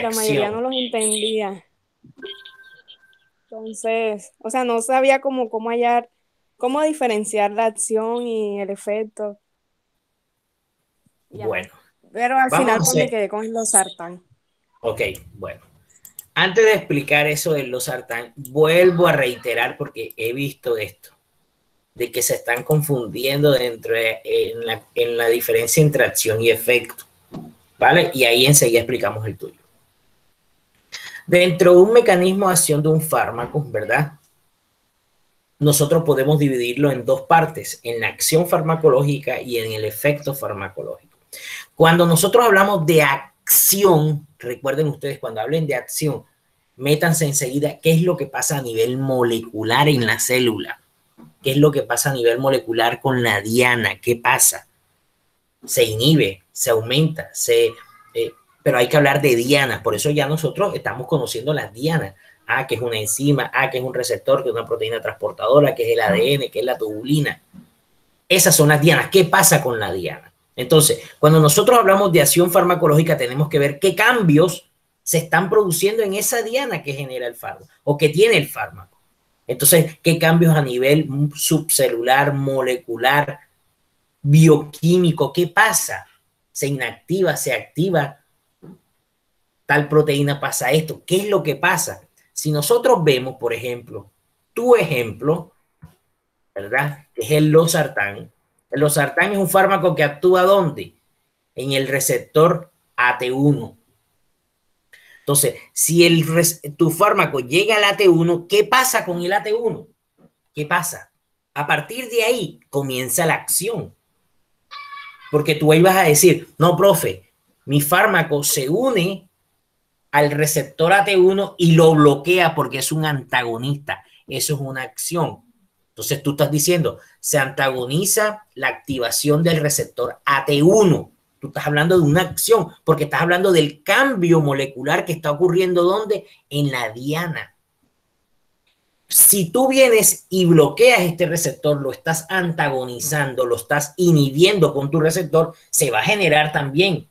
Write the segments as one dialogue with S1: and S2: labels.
S1: la mayoría no
S2: acción.
S1: los entendía. Entonces, o sea, no sabía cómo hallar, cómo diferenciar la acción y el efecto. Y ajá.
S2: Bueno,
S1: Pero al
S2: vamos a
S1: final pues me
S2: hacer,
S1: quedé con los sartán.
S2: ok, bueno. Antes de explicar eso de los sartán, vuelvo a reiterar porque he visto esto, de que se están confundiendo en la diferencia entre acción y efecto, ¿vale? Y ahí enseguida explicamos el tuyo. Dentro de un mecanismo de acción de un fármaco, ¿verdad? Nosotros podemos dividirlo en dos partes, en la acción farmacológica y en el efecto farmacológico. Cuando nosotros hablamos de acción, recuerden ustedes, cuando hablen de acción, métanse enseguida qué es lo que pasa a nivel molecular en la célula, qué es lo que pasa a nivel molecular con la diana, qué pasa, se inhibe, se aumenta, pero hay que hablar de dianas, por eso ya nosotros estamos conociendo las dianas. Ah, que es una enzima, que es un receptor, que es una proteína transportadora, que es el ADN, que es la tubulina. Esas son las dianas. ¿Qué pasa con la diana? Entonces, cuando nosotros hablamos de acción farmacológica, tenemos que ver qué cambios se están produciendo en esa diana que genera el fármaco o que tiene el fármaco. Entonces, ¿qué cambios a nivel subcelular, molecular, bioquímico? ¿Qué pasa? ¿Se inactiva? ¿Se activa? Tal proteína pasa esto. ¿Qué es lo que pasa? Si nosotros vemos, por ejemplo, tu ejemplo, ¿verdad? Que es el losartán. El losartán es un fármaco que actúa ¿dónde? En el receptor AT1. Entonces, si tu fármaco llega al AT1, ¿qué pasa con el AT1? ¿Qué pasa? A partir de ahí comienza la acción. Porque tú ahí vas a decir, no, profe, mi fármaco se une al receptor AT1 y lo bloquea porque es un antagonista. Eso es una acción. Entonces tú estás diciendo, se antagoniza la activación del receptor AT1. Tú estás hablando de una acción porque estás hablando del cambio molecular que está ocurriendo ¿dónde? En la diana. Si tú vienes y bloqueas este receptor, lo estás antagonizando, lo estás inhibiendo con tu receptor, se va a generar también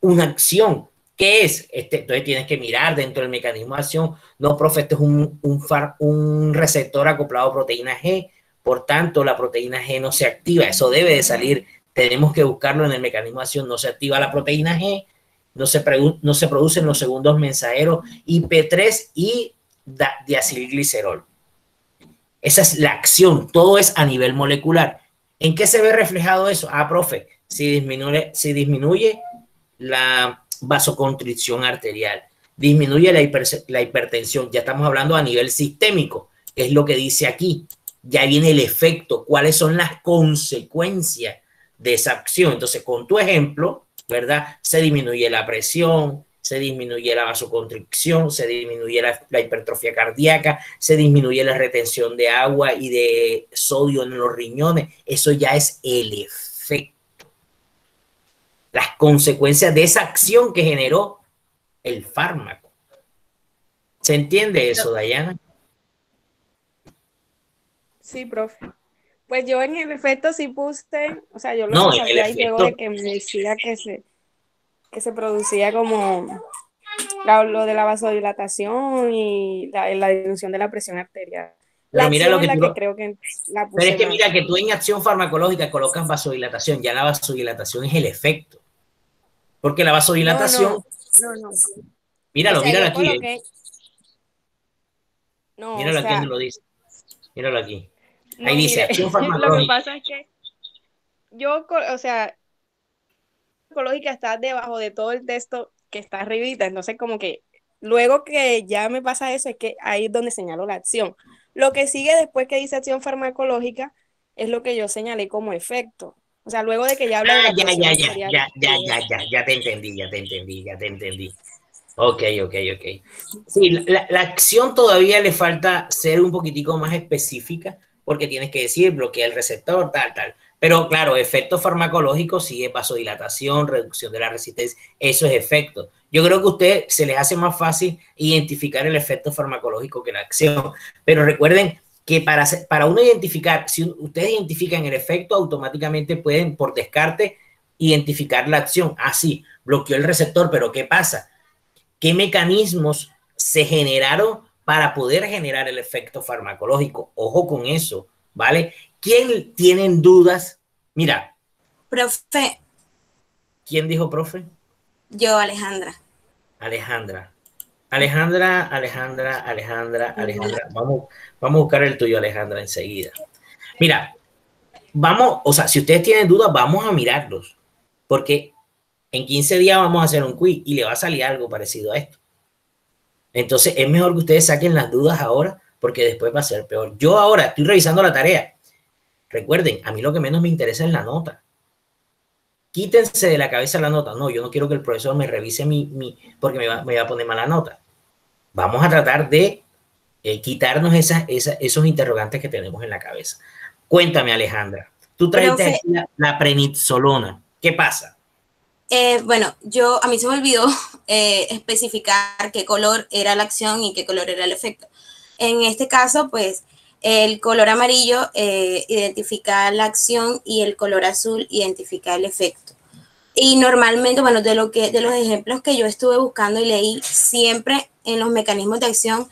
S2: una acción. ¿Qué es? Entonces tienes que mirar dentro del mecanismo de acción. No, profe, este es un receptor acoplado a proteína G. Por tanto, la proteína G no se activa. Eso debe de salir. Tenemos que buscarlo en el mecanismo de acción. No se activa la proteína G. No se producen los segundos mensajeros IP3 y diacilglicerol. Esa es la acción. Todo es a nivel molecular. ¿En qué se ve reflejado eso? Profe, si disminuye la vasoconstricción arterial, disminuye la hipertensión. Ya estamos hablando a nivel sistémico, que es lo que dice aquí. Ya viene el efecto, cuáles son las consecuencias de esa acción. Entonces, con tu ejemplo, ¿verdad? Se disminuye la presión, se disminuye la vasoconstricción, se disminuye la hipertrofia cardíaca, se disminuye la retención de agua y de sodio en los riñones. Eso ya es el efecto, las consecuencias de esa acción que generó el fármaco. ¿Se entiende eso, Dayana?
S1: Sí, profe. Pues yo en el efecto sí puse, o sea, yo lo
S2: No, en el
S1: resalté ahí luego de
S2: efecto,
S1: que me decía que se producía como lo de la vasodilatación y la disminución de la presión arterial. La
S2: pero mira lo
S1: acción es
S2: que
S1: la
S2: tú,
S1: que creo que la
S2: pero es
S1: puse
S2: que
S1: mal.
S2: mira que tú en acción farmacológica colocas vasodilatación, ya la vasodilatación es el efecto, porque la
S1: No, no,
S2: vasodilatación,
S1: no. O
S2: míralo,
S1: sea,
S2: míralo
S1: yo
S2: aquí,
S1: coloqué, no, o
S2: míralo aquí donde
S1: sea,
S2: lo dice, míralo aquí. Ahí
S1: no,
S2: dice
S1: mire,
S2: acción
S1: lo que
S2: farmacológica.
S1: pasa es que o sea, ecológica está debajo de todo el texto que está arribita, entonces como que luego que ya me pasa eso es que ahí es donde señalo la acción. Lo que sigue después que dice acción farmacológica es lo que yo señalé como efecto. O sea, luego de que ya habla de la
S2: Ya,
S1: presión
S2: ya, ya,
S1: arterial
S2: ya, ya,
S1: y
S2: ya,
S1: eso.
S2: ya, ya te entendí, ya te entendí, ya te entendí. Ok, ok, ok. Sí, la acción todavía le falta ser un poquitico más específica porque tienes que decir bloquea el receptor, tal, tal. Pero claro, efecto farmacológico sí es vasodilatación, reducción de la resistencia, eso es efecto. Yo creo que a usted se les hace más fácil identificar el efecto farmacológico que la acción. Pero recuerden que para uno identificar, si ustedes identifican el efecto, automáticamente pueden por descarte identificar la acción. Ah, sí, bloqueó el receptor, pero ¿qué pasa? qué mecanismos se generaron para poder generar el efecto farmacológico. Ojo con eso, ¿vale? ¿Quién tienen dudas? Mira.
S3: Profe.
S2: ¿Quién dijo profe?
S3: Yo, Alejandra.
S2: Alejandra. Vamos a buscar el tuyo, Alejandra, enseguida. Mira, vamos, o sea, si ustedes tienen dudas, vamos a mirarlos, porque en 15 días vamos a hacer un quiz y le va a salir algo parecido a esto. Entonces, es mejor que ustedes saquen las dudas ahora, porque después va a ser peor. Yo ahora estoy revisando la tarea. Recuerden, a mí lo que menos me interesa es la nota. Quítense de la cabeza la nota. No, yo no quiero que el profesor me revise porque me va a poner mala nota. Vamos a tratar de quitarnos esos interrogantes que tenemos en la cabeza. Cuéntame, Alejandra. Tú trajiste la prednisolona. ¿Qué pasa?
S3: Bueno, a mí se me olvidó especificar qué color era la acción y qué color era el efecto. En este caso, pues, el color amarillo identifica la acción y el color azul identifica el efecto. Y normalmente, bueno, de los ejemplos que yo estuve buscando y leí, siempre en los mecanismos de acción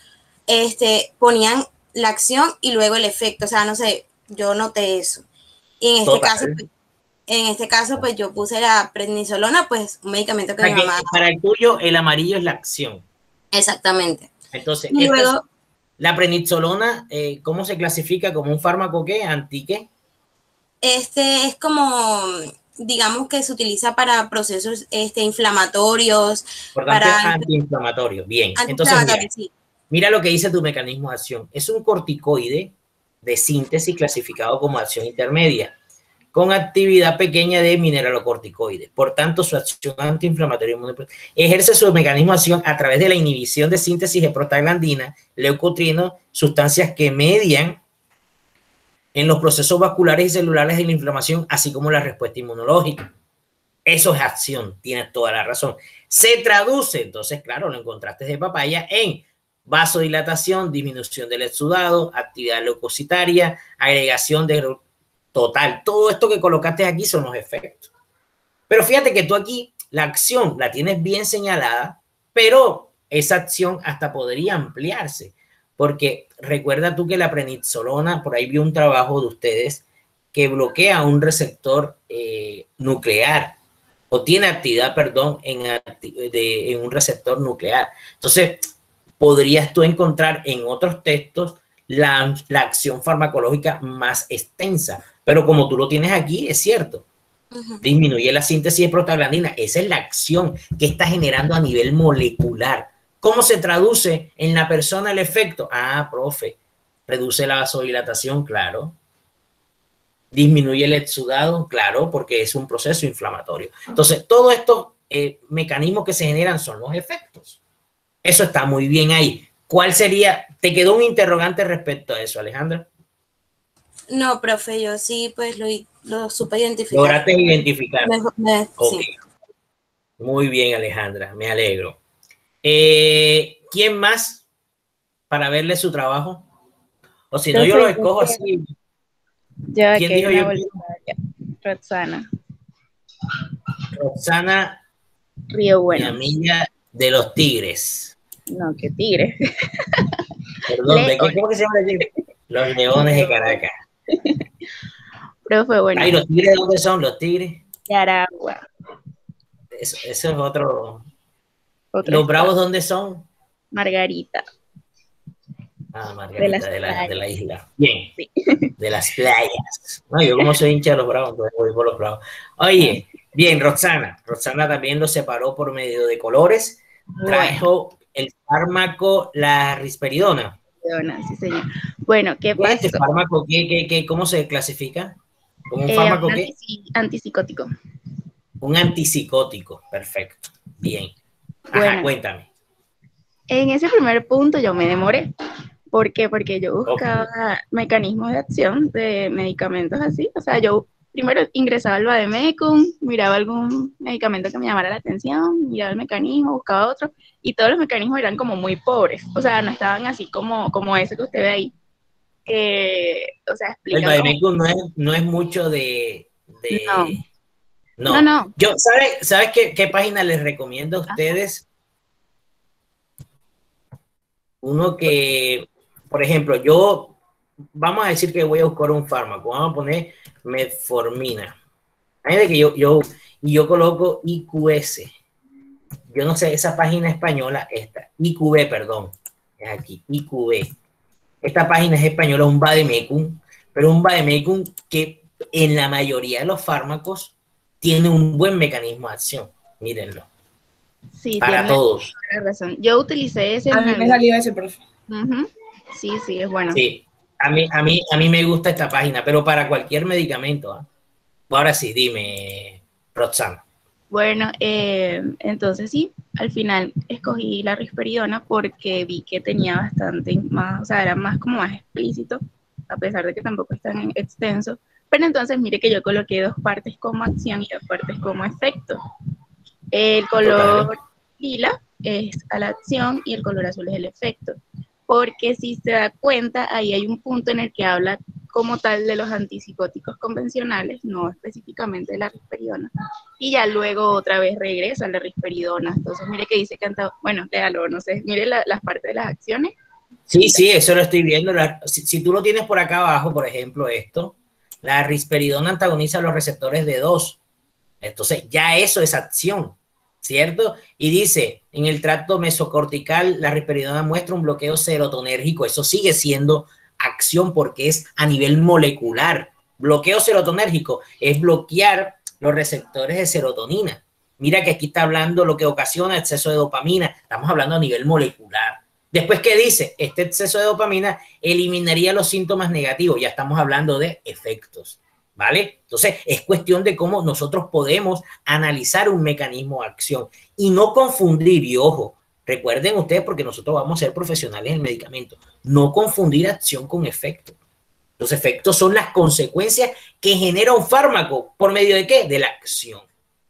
S3: ponían la acción y luego el efecto. O sea, no sé, yo noté eso. Y en este caso, pues yo puse la prednisolona, pues un medicamento que mi mamá...
S2: Para el tuyo, el amarillo es la acción.
S3: Exactamente.
S2: Entonces, la prednisolona, ¿cómo se clasifica? ¿Como un fármaco qué? ¿Anti qué?
S3: Es como, digamos que se utiliza para procesos inflamatorios.
S2: Por tanto, antiinflamatorio. Bien. Entonces, mira lo que dice tu mecanismo de acción. Es un corticoide de síntesis clasificado como acción intermedia, con actividad pequeña de mineralocorticoides. Por tanto, su acción antiinflamatoria ejerce su mecanismo de acción a través de la inhibición de síntesis de prostaglandina, leucotrienos, sustancias que median en los procesos vasculares y celulares de la inflamación, así como la respuesta inmunológica. Eso es acción, tienes toda la razón. Se traduce, entonces, claro, lo encontraste de papaya, en vasodilatación, disminución del exudado, actividad leucocitaria, agregación de... Total, todo esto que colocaste aquí son los efectos. Pero fíjate que tú aquí la acción la tienes bien señalada, pero esa acción hasta podría ampliarse, porque recuerda tú que la prednisolona, por ahí vi un trabajo de ustedes que bloquea un receptor nuclear, o tiene actividad, perdón, en un receptor nuclear. Entonces, podrías tú encontrar en otros textos la acción farmacológica más extensa. Pero como tú lo tienes aquí, es cierto. Disminuye la síntesis de prostaglandina. Esa es la acción que está generando a nivel molecular. ¿Cómo se traduce en la persona el efecto? Ah, profe, reduce la vasodilatación, claro. Disminuye el exudado, claro, porque es un proceso inflamatorio. Entonces, todos estos mecanismos que se generan son los efectos. Eso está muy bien ahí. ¿Cuál sería? ¿Te quedó un interrogante respecto a eso, Alejandra?
S3: No, profe, yo sí, pues lo supe identificar.
S2: ¿Lograste identificar?
S3: Okay.
S2: Sí. Muy bien, Alejandra, me alegro. ¿Quién más para verle su trabajo? O si no, yo lo escojo así.
S4: ¿Quién dijo yo? Roxana.
S2: Roxana
S4: Río Bueno.
S2: Mi amiga de los Tigres.
S4: No, ¿qué Tigres?
S2: Perdón, ¿cómo que se llama? Los Leones de Caracas.
S4: Profe, bueno.
S2: ¿Y los Tigres dónde son? ¿Los Tigres?
S4: De Aragua.
S2: Eso es otro. ¿Los Bravos dónde son?
S4: Margarita.
S2: Ah, Margarita, de la isla. Bien, sí. De las playas. No, yo como soy hincha de los Bravos, entonces voy por los Bravos. Oye, bien, Roxana. Roxana también lo separó por medio de colores. Trajo el fármaco, la risperidona.
S4: Sí, señor. Bueno, ¿qué pasa?
S2: ¿Este fármaco cómo se clasifica? ¿Como un fármaco qué?
S4: Antipsicótico.
S2: Un antipsicótico, perfecto. Bien. Ajá,
S4: bueno,
S2: cuéntame.
S4: En ese primer punto yo me demoré. ¿Por qué? Porque yo buscaba mecanismos de acción de medicamentos así. O sea, yo primero ingresaba al Vademecum, miraba algún medicamento que me llamara la atención, miraba el mecanismo, buscaba otro, y todos los mecanismos eran como muy pobres. O sea, no estaban así como ese que usted ve ahí. O sea, explica.
S2: El Vademecum no es mucho de...
S4: No.
S2: Yo, ¿sabes qué página les recomiendo a ustedes? Uno que, por ejemplo, yo, vamos a decir que voy a buscar un fármaco, vamos a poner metformina. Hay que yo coloco IQS. Yo no sé, esa página española, esta, IQV, perdón, es aquí, IQV. Esta página es española, un vademecum, pero un vademecum que en la mayoría de los fármacos tiene un buen mecanismo de acción. Mírenlo.
S4: Sí,
S2: para todos.
S4: Razón. Yo utilicé ese.
S1: A mí me salió ese, profe.
S4: Sí, sí, es bueno.
S2: Sí, a mí me gusta esta página, pero para cualquier medicamento. ¿Eh? Ahora sí, dime, Roxana.
S4: Bueno, entonces sí, al final escogí la risperidona porque vi que tenía bastante más, o sea, era más como más explícito, a pesar de que tampoco es tan extenso. Pero entonces mire que yo coloqué 2 partes como acción y 2 partes como efecto. El color lila es a la acción y el color azul es el efecto. Porque si se da cuenta, ahí hay un punto en el que habla como tal de los antipsicóticos convencionales, no específicamente de la risperidona. Y ya luego otra vez regresa a la risperidona. Entonces, mire que dice bueno, léalo, no sé, mire las partes de las acciones.
S2: Sí, sí, eso lo estoy viendo. Si tú lo tienes por acá abajo, por ejemplo, esto, la risperidona antagoniza los receptores de 2. Entonces, ya eso es acción, ¿cierto? Y dice, en el tracto mesocortical, la risperidona muestra un bloqueo serotonérgico. Eso sigue siendo acción porque es a nivel molecular. Bloqueo serotonérgico es bloquear los receptores de serotonina. Mira que aquí está hablando lo que ocasiona exceso de dopamina. Estamos hablando a nivel molecular. Después, ¿qué dice? Este exceso de dopamina eliminaría los síntomas negativos. Ya estamos hablando de efectos. ¿Vale? Entonces, es cuestión de cómo nosotros podemos analizar un mecanismo de acción y no confundir, y ojo, recuerden ustedes, porque nosotros vamos a ser profesionales en el medicamento, no confundir acción con efecto. Los efectos son las consecuencias que genera un fármaco. ¿Por medio de qué? De la acción.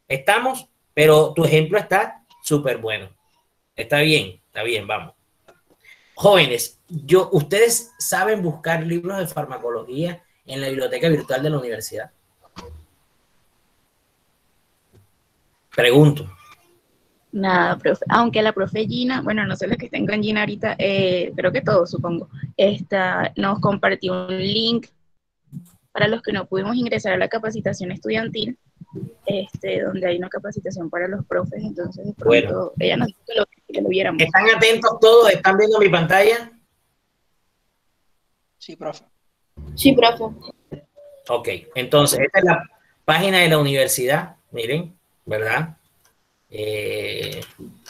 S2: ¿Estamos? Pero tu ejemplo está súper bueno. Está bien, vamos. Jóvenes, ustedes saben buscar libros de farmacología en la biblioteca virtual de la universidad. Pregunto.
S4: Nada, profe. Aunque la profe Gina, bueno, no sé los que estén con Gina ahorita, creo que todos, supongo, nos compartió un link para los que no pudimos ingresar a la capacitación estudiantil, donde hay una capacitación para los profes, entonces de pronto ella nos dijo que lo viéramos.
S2: ¿Están atentos todos? ¿Están viendo mi pantalla?
S1: Sí, profe.
S3: Sí, profe.
S2: Ok, entonces esta es la página de la universidad, miren, ¿verdad?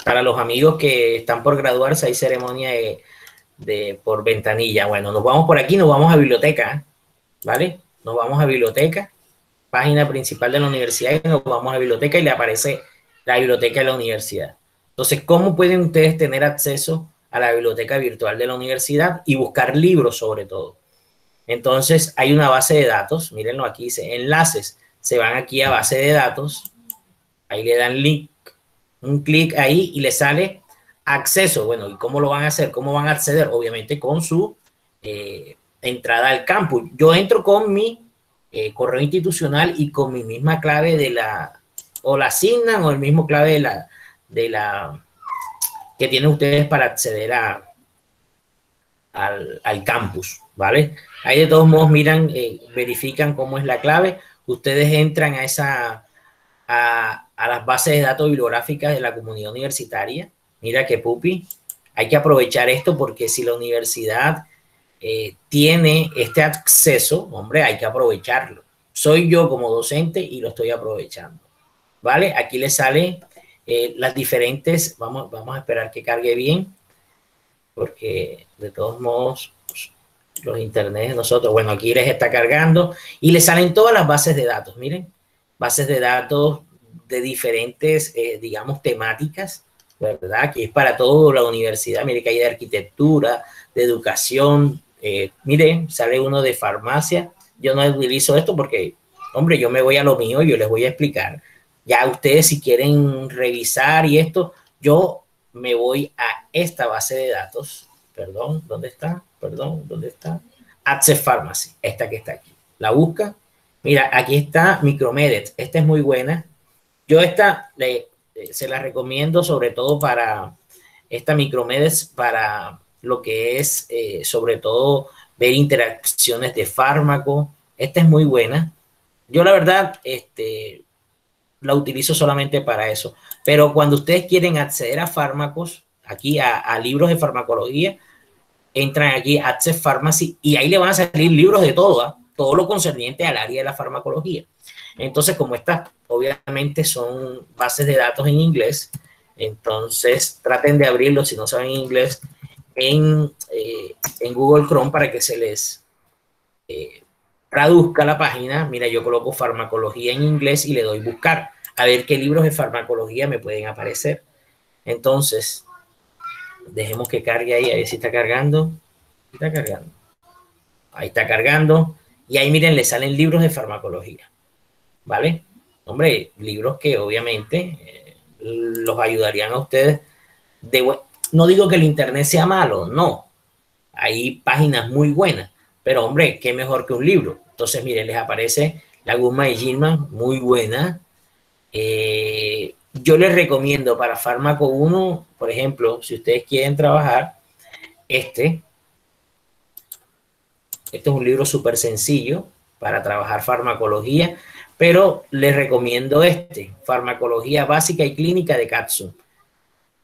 S2: Para los amigos que están por graduarse hay ceremonia por ventanilla. Bueno, nos vamos por aquí, nos vamos a biblioteca, ¿vale? Nos vamos a biblioteca, página principal de la universidad, y nos vamos a biblioteca y le aparece la biblioteca de la universidad. Entonces, ¿cómo pueden ustedes tener acceso a la biblioteca virtual de la universidad y buscar libros sobre todo? Entonces, hay una base de datos, mírenlo aquí, dice enlaces, se van aquí a base de datos, ahí le dan link, un clic ahí y le sale acceso. Bueno, ¿y cómo lo van a hacer? ¿Cómo van a acceder? Obviamente con su entrada al campus. Yo entro con mi correo institucional y con mi misma clave o la asignan o el mismo clave de la que tienen ustedes para acceder al campus, ¿vale? Ahí de todos modos miran, verifican cómo es la clave. Ustedes entran a las bases de datos bibliográficas de la comunidad universitaria. Mira que pupi, hay que aprovechar esto porque si la universidad tiene este acceso, hombre, hay que aprovecharlo. Soy yo como docente y lo estoy aprovechando, ¿vale? Aquí les sale las diferentes, vamos a esperar que cargue bien, porque de todos modos los internet de nosotros, bueno, aquí les está cargando y les salen todas las bases de datos, miren, bases de datos de diferentes, digamos, temáticas, ¿verdad? Que es para toda la universidad, mire que hay de arquitectura, de educación, mire, sale uno de farmacia. Yo no utilizo esto porque, hombre, yo me voy a lo mío y yo les voy a explicar. Ya ustedes si quieren revisar y esto, yo me voy a esta base de datos. Perdón, ¿dónde está? ¿Dónde está? Access Pharmacy, esta que está aquí. La busca. Mira, aquí está Micromedet. Esta es muy buena. Yo se la recomiendo sobre todo para esta Micromedet para lo que es, sobre todo, ver interacciones de fármaco. Esta es muy buena. Yo, la verdad, la utilizo solamente para eso. Pero cuando ustedes quieren acceder a fármacos, aquí a libros de farmacología, entran aquí a Access Pharmacy y ahí le van a salir libros de todo, ¿eh? Todo lo concerniente al área de la farmacología. Entonces, como estas obviamente son bases de datos en inglés, entonces traten de abrirlos si no saben inglés en Google Chrome para que se les traduzca la página. Mira, yo coloco farmacología en inglés y le doy buscar a ver qué libros de farmacología me pueden aparecer. Entonces, dejemos que cargue ahí, a ver si está cargando. Está cargando. Ahí está cargando. Y ahí, miren, le salen libros de farmacología. ¿Vale? Hombre, libros que obviamente los ayudarían a ustedes. No digo que el internet sea malo, no. Hay páginas muy buenas. Pero, hombre, qué mejor que un libro. Entonces, miren, les aparece la Guzmán y Gilman, muy buena. Yo les recomiendo para Fármaco 1, por ejemplo, si ustedes quieren trabajar, este es un libro súper sencillo para trabajar farmacología, pero les recomiendo Farmacología Básica y Clínica de Katsun,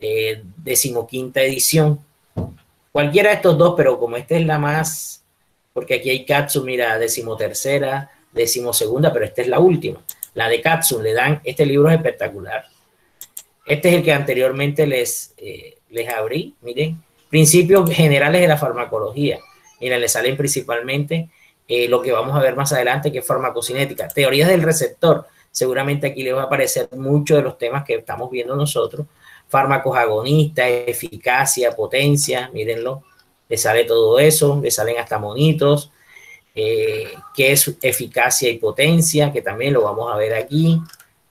S2: 15ª edición. Cualquiera de estos dos, pero como esta es la más, porque aquí hay Katsun, mira, 13ª, 12ª, pero esta es la última. La de Katsun, le dan, este libro es espectacular. Este es el que anteriormente les abrí, miren, Principios Generales de la Farmacología. Mira, le salen principalmente lo que vamos a ver más adelante, que es farmacocinética. Teorías del receptor. Seguramente aquí les va a aparecer muchos de los temas que estamos viendo nosotros. Fármacos agonistas, eficacia, potencia, mírenlo. Le sale todo eso, le salen hasta monitos. Qué es eficacia y potencia, que también lo vamos a ver aquí,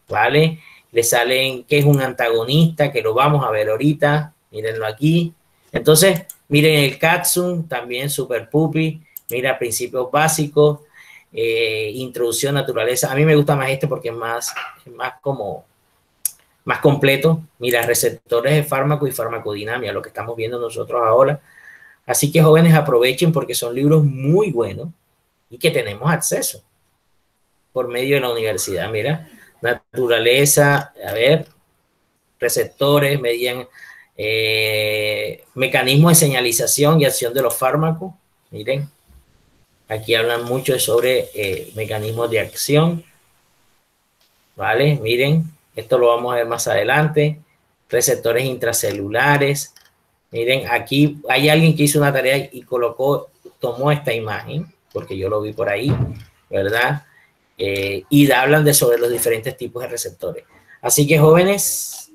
S2: ¿vale? Le salen qué es un antagonista, que lo vamos a ver ahorita, mírenlo aquí. Entonces, miren el Katsun, también Super Puppy, mira, principios básicos, introducción, naturaleza. A mí me gusta más porque es más completo. Mira, receptores de fármaco y farmacodinamia, lo que estamos viendo nosotros ahora. Así que, jóvenes, aprovechen porque son libros muy buenos y que tenemos acceso por medio de la universidad. Mira, naturaleza, a ver, receptores, medían mecanismos de señalización y acción de los fármacos. Miren, aquí hablan mucho sobre mecanismos de acción. ¿Vale? Miren, esto lo vamos a ver más adelante. Receptores intracelulares. Miren, aquí hay alguien que hizo una tarea y tomó esta imagen, porque yo lo vi por ahí, ¿verdad? Y hablan sobre los diferentes tipos de receptores. Así que, jóvenes,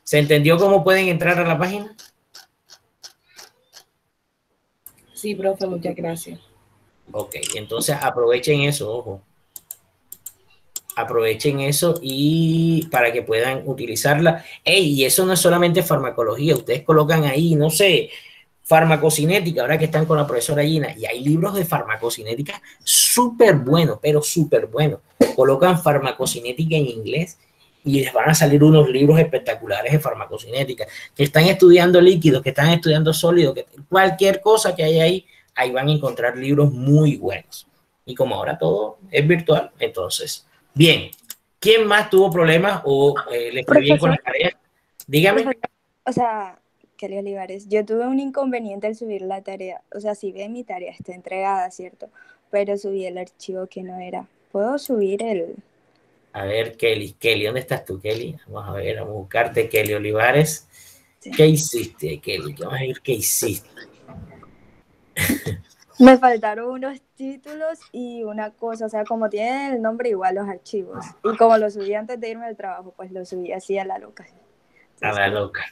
S2: ¿se entendió cómo pueden entrar a la página?
S5: Sí, profe, muchas gracias.
S2: Ok, entonces aprovechen eso, ojo. Aprovechen eso y para que puedan utilizarla. Y eso no es solamente farmacología, ustedes colocan ahí, no sé, farmacocinética, ahora que están con la profesora Gina, y hay libros de farmacocinética súper buenos, pero súper buenos. Colocan farmacocinética en inglés y les van a salir unos libros espectaculares de farmacocinética, que están estudiando líquidos, que están estudiando sólidos, que cualquier cosa que hay ahí van a encontrar libros muy buenos. Y como ahora todo es virtual, entonces... Bien, ¿quién más tuvo problemas o le fue bien con la tarea? Dígame.
S6: Profesor, o sea, Kelly Olivares, yo tuve un inconveniente al subir la tarea. O sea, si bien mi tarea está entregada, ¿cierto? Pero subí el archivo que no era. ¿Puedo subir el...?
S2: A ver, Kelly, ¿dónde estás tú, Kelly? Vamos a ver, vamos a buscarte, Kelly Olivares. Sí. ¿Qué hiciste, Kelly? Vamos a ver qué hiciste.
S6: Me faltaron unos títulos y una cosa, o sea, como tienen el nombre igual los archivos. Y como lo subí antes de irme al trabajo, pues lo subí así a la loca.
S2: Entonces, a la loca.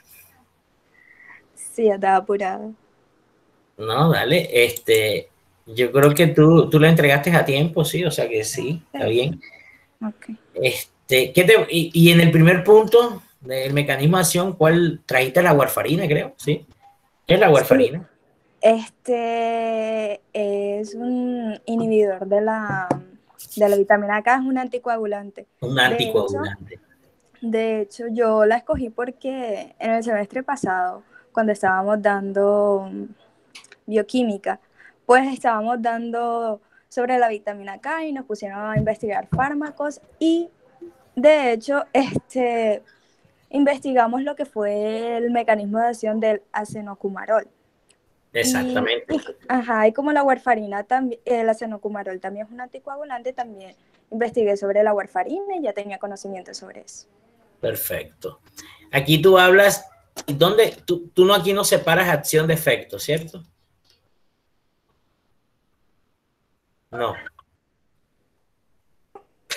S6: Sí, estaba apurada.
S2: No, dale, yo creo que tú la entregaste a tiempo, sí, o sea que sí, está bien.
S6: Ok.
S2: Y en el primer punto del mecanismo de acción, ¿cuál trajiste? La warfarina, creo, ¿sí? ¿Qué es la warfarina? Sí.
S6: Es un inhibidor de la vitamina K, es un anticoagulante.
S2: Un anticoagulante.
S6: De hecho, yo la escogí porque en el semestre pasado, cuando estábamos dando bioquímica, pues estábamos dando sobre la vitamina K y nos pusieron a investigar fármacos y de hecho investigamos lo que fue el mecanismo de acción del acenocumarol.
S2: Exactamente.
S6: Y como la warfarina, también, el acenocumarol también es un anticoagulante, también investigué sobre la warfarina y ya tenía conocimiento sobre eso.
S2: Perfecto. Aquí tú hablas, ¿dónde? Tú no, aquí no separas acción de efecto, ¿cierto? No.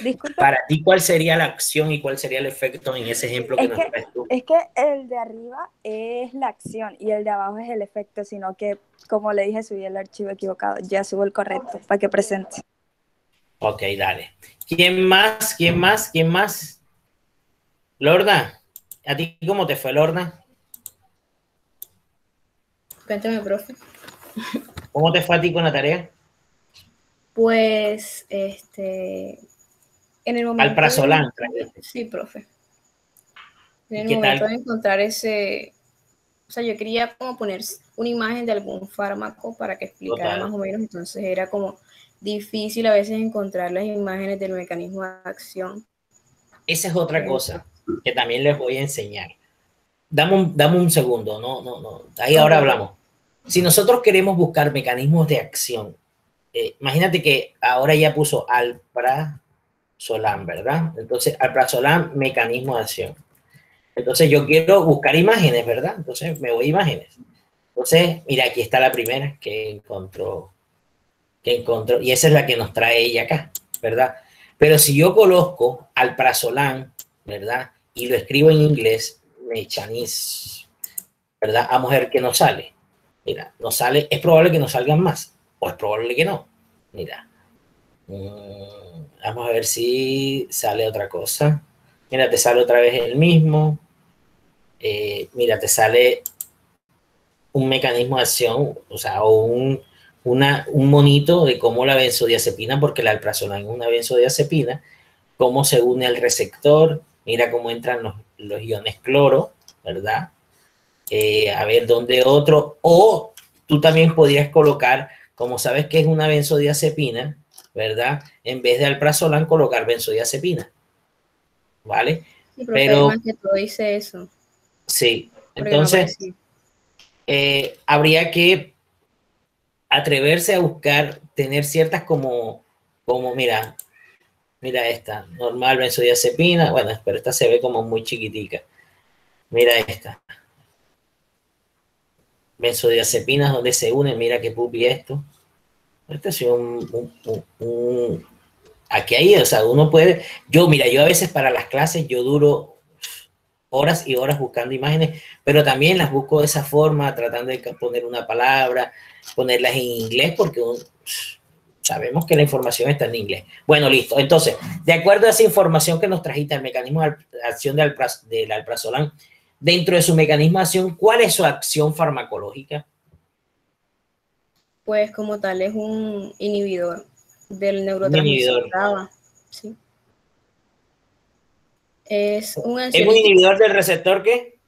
S6: Disculpa.
S2: Para ti, ¿cuál sería la acción y cuál sería el efecto en ese ejemplo que nos traes tú?
S6: Es que el de arriba es la acción y el de abajo es el efecto, sino que, como le dije, subí el archivo equivocado. Ya subo el correcto para que presente.
S2: Ok, dale. ¿Quién más? ¿Quién más? ¿Quién más? Lorna, ¿a ti cómo te fue, Lorna?
S3: Cuéntame, profe.
S2: ¿Cómo te fue a ti con la tarea?
S3: Pues, en el momento
S2: Alprazolam.
S3: sí, profe. En el
S2: ¿Qué
S3: momento
S2: tal?
S3: de encontrar ese, o sea, yo quería como poner una imagen de algún fármaco para que explicara
S2: Total.
S3: más o menos, entonces era como difícil a veces encontrar las imágenes del mecanismo de acción.
S2: Esa es otra cosa que también les voy a enseñar. Dame un segundo, no. Ahí
S3: Ok,
S2: ahora hablamos. Si nosotros queremos buscar mecanismos de acción, imagínate que ahora ya puso alprazolam, ¿verdad? Entonces, alprazolam, mecanismo de acción. Entonces, yo quiero buscar imágenes, ¿verdad? Entonces, me voy a imágenes. Entonces, mira, aquí está la primera que encontró, y esa es la que nos trae ella acá, ¿verdad? Pero si yo coloco alprazolam, ¿verdad? Y lo escribo en inglés, Chinese, ¿verdad? Vamos a ver qué nos sale. Mira, nos sale, es probable que nos salgan más, o es probable que no. Mira, vamos a ver si sale otra cosa. Mira, te sale otra vez el mismo. Mira, te sale un mecanismo de acción, o sea, un monito de cómo la benzodiazepina, porque la alprazolam es una benzodiazepina, cómo se une al receptor, mira cómo entran los iones cloro, ¿verdad? A ver dónde otro, o tú también podrías colocar, como sabes que es una benzodiazepina, ¿verdad? En vez de alprazolam, colocar benzodiazepina, ¿vale?
S3: sí, profe,
S2: Pero,
S3: más que todo hice eso,
S2: sí,
S3: porque no
S2: entonces,
S3: aparecía.
S2: habría que atreverse a buscar, tener ciertas como mira esta, normal benzodiazepina, bueno, pero esta se ve como muy chiquitica. Mira esta. Benzodiazepinas donde se unen, mira qué pupi esto. Este es aquí hay, o sea, uno puede, mira, yo a veces para las clases yo duro horas y horas buscando imágenes, pero también las busco de esa forma, tratando de poner una palabra, ponerlas en inglés, porque sabemos que la información está en inglés. Bueno, listo. Entonces, de acuerdo a esa información que nos trajiste, el mecanismo de acción del alprazolam, dentro de su mecanismo de acción, ¿cuál es su acción farmacológica?
S3: Pues como tal es un inhibidor del
S2: Un
S3: neurotransmisor
S2: inhibidor.
S3: GABA, ¿sí? Es un
S2: ¿Es un
S3: ansiolítico
S2: inhibidor del receptor qué?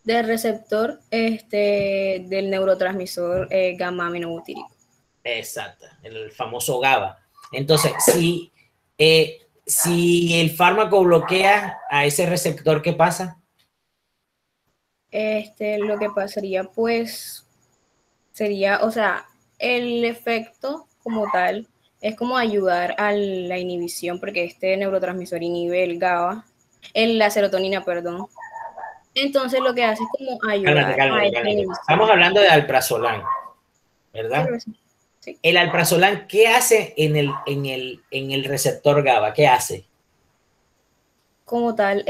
S3: del receptor del neurotransmisor gamma-aminobutírico.
S2: Exacto, el famoso GABA. Entonces, si el fármaco bloquea a ese receptor, ¿qué pasa?
S3: Lo que pasaría, pues, sería, o sea, el efecto como tal es como ayudar a la inhibición, porque este neurotransmisor inhibe el GABA, la serotonina, perdón. Entonces lo que hace es como
S2: Cálmate,
S3: ayudar a
S2: cálmate,
S3: esta
S2: cálmate.
S3: inhibición.
S2: Estamos hablando de alprazolam,
S3: Sí,
S2: ¿verdad?
S3: profesor. Sí.
S2: El alprazolam, ¿qué hace en el receptor GABA? ¿Qué hace?
S3: Como tal,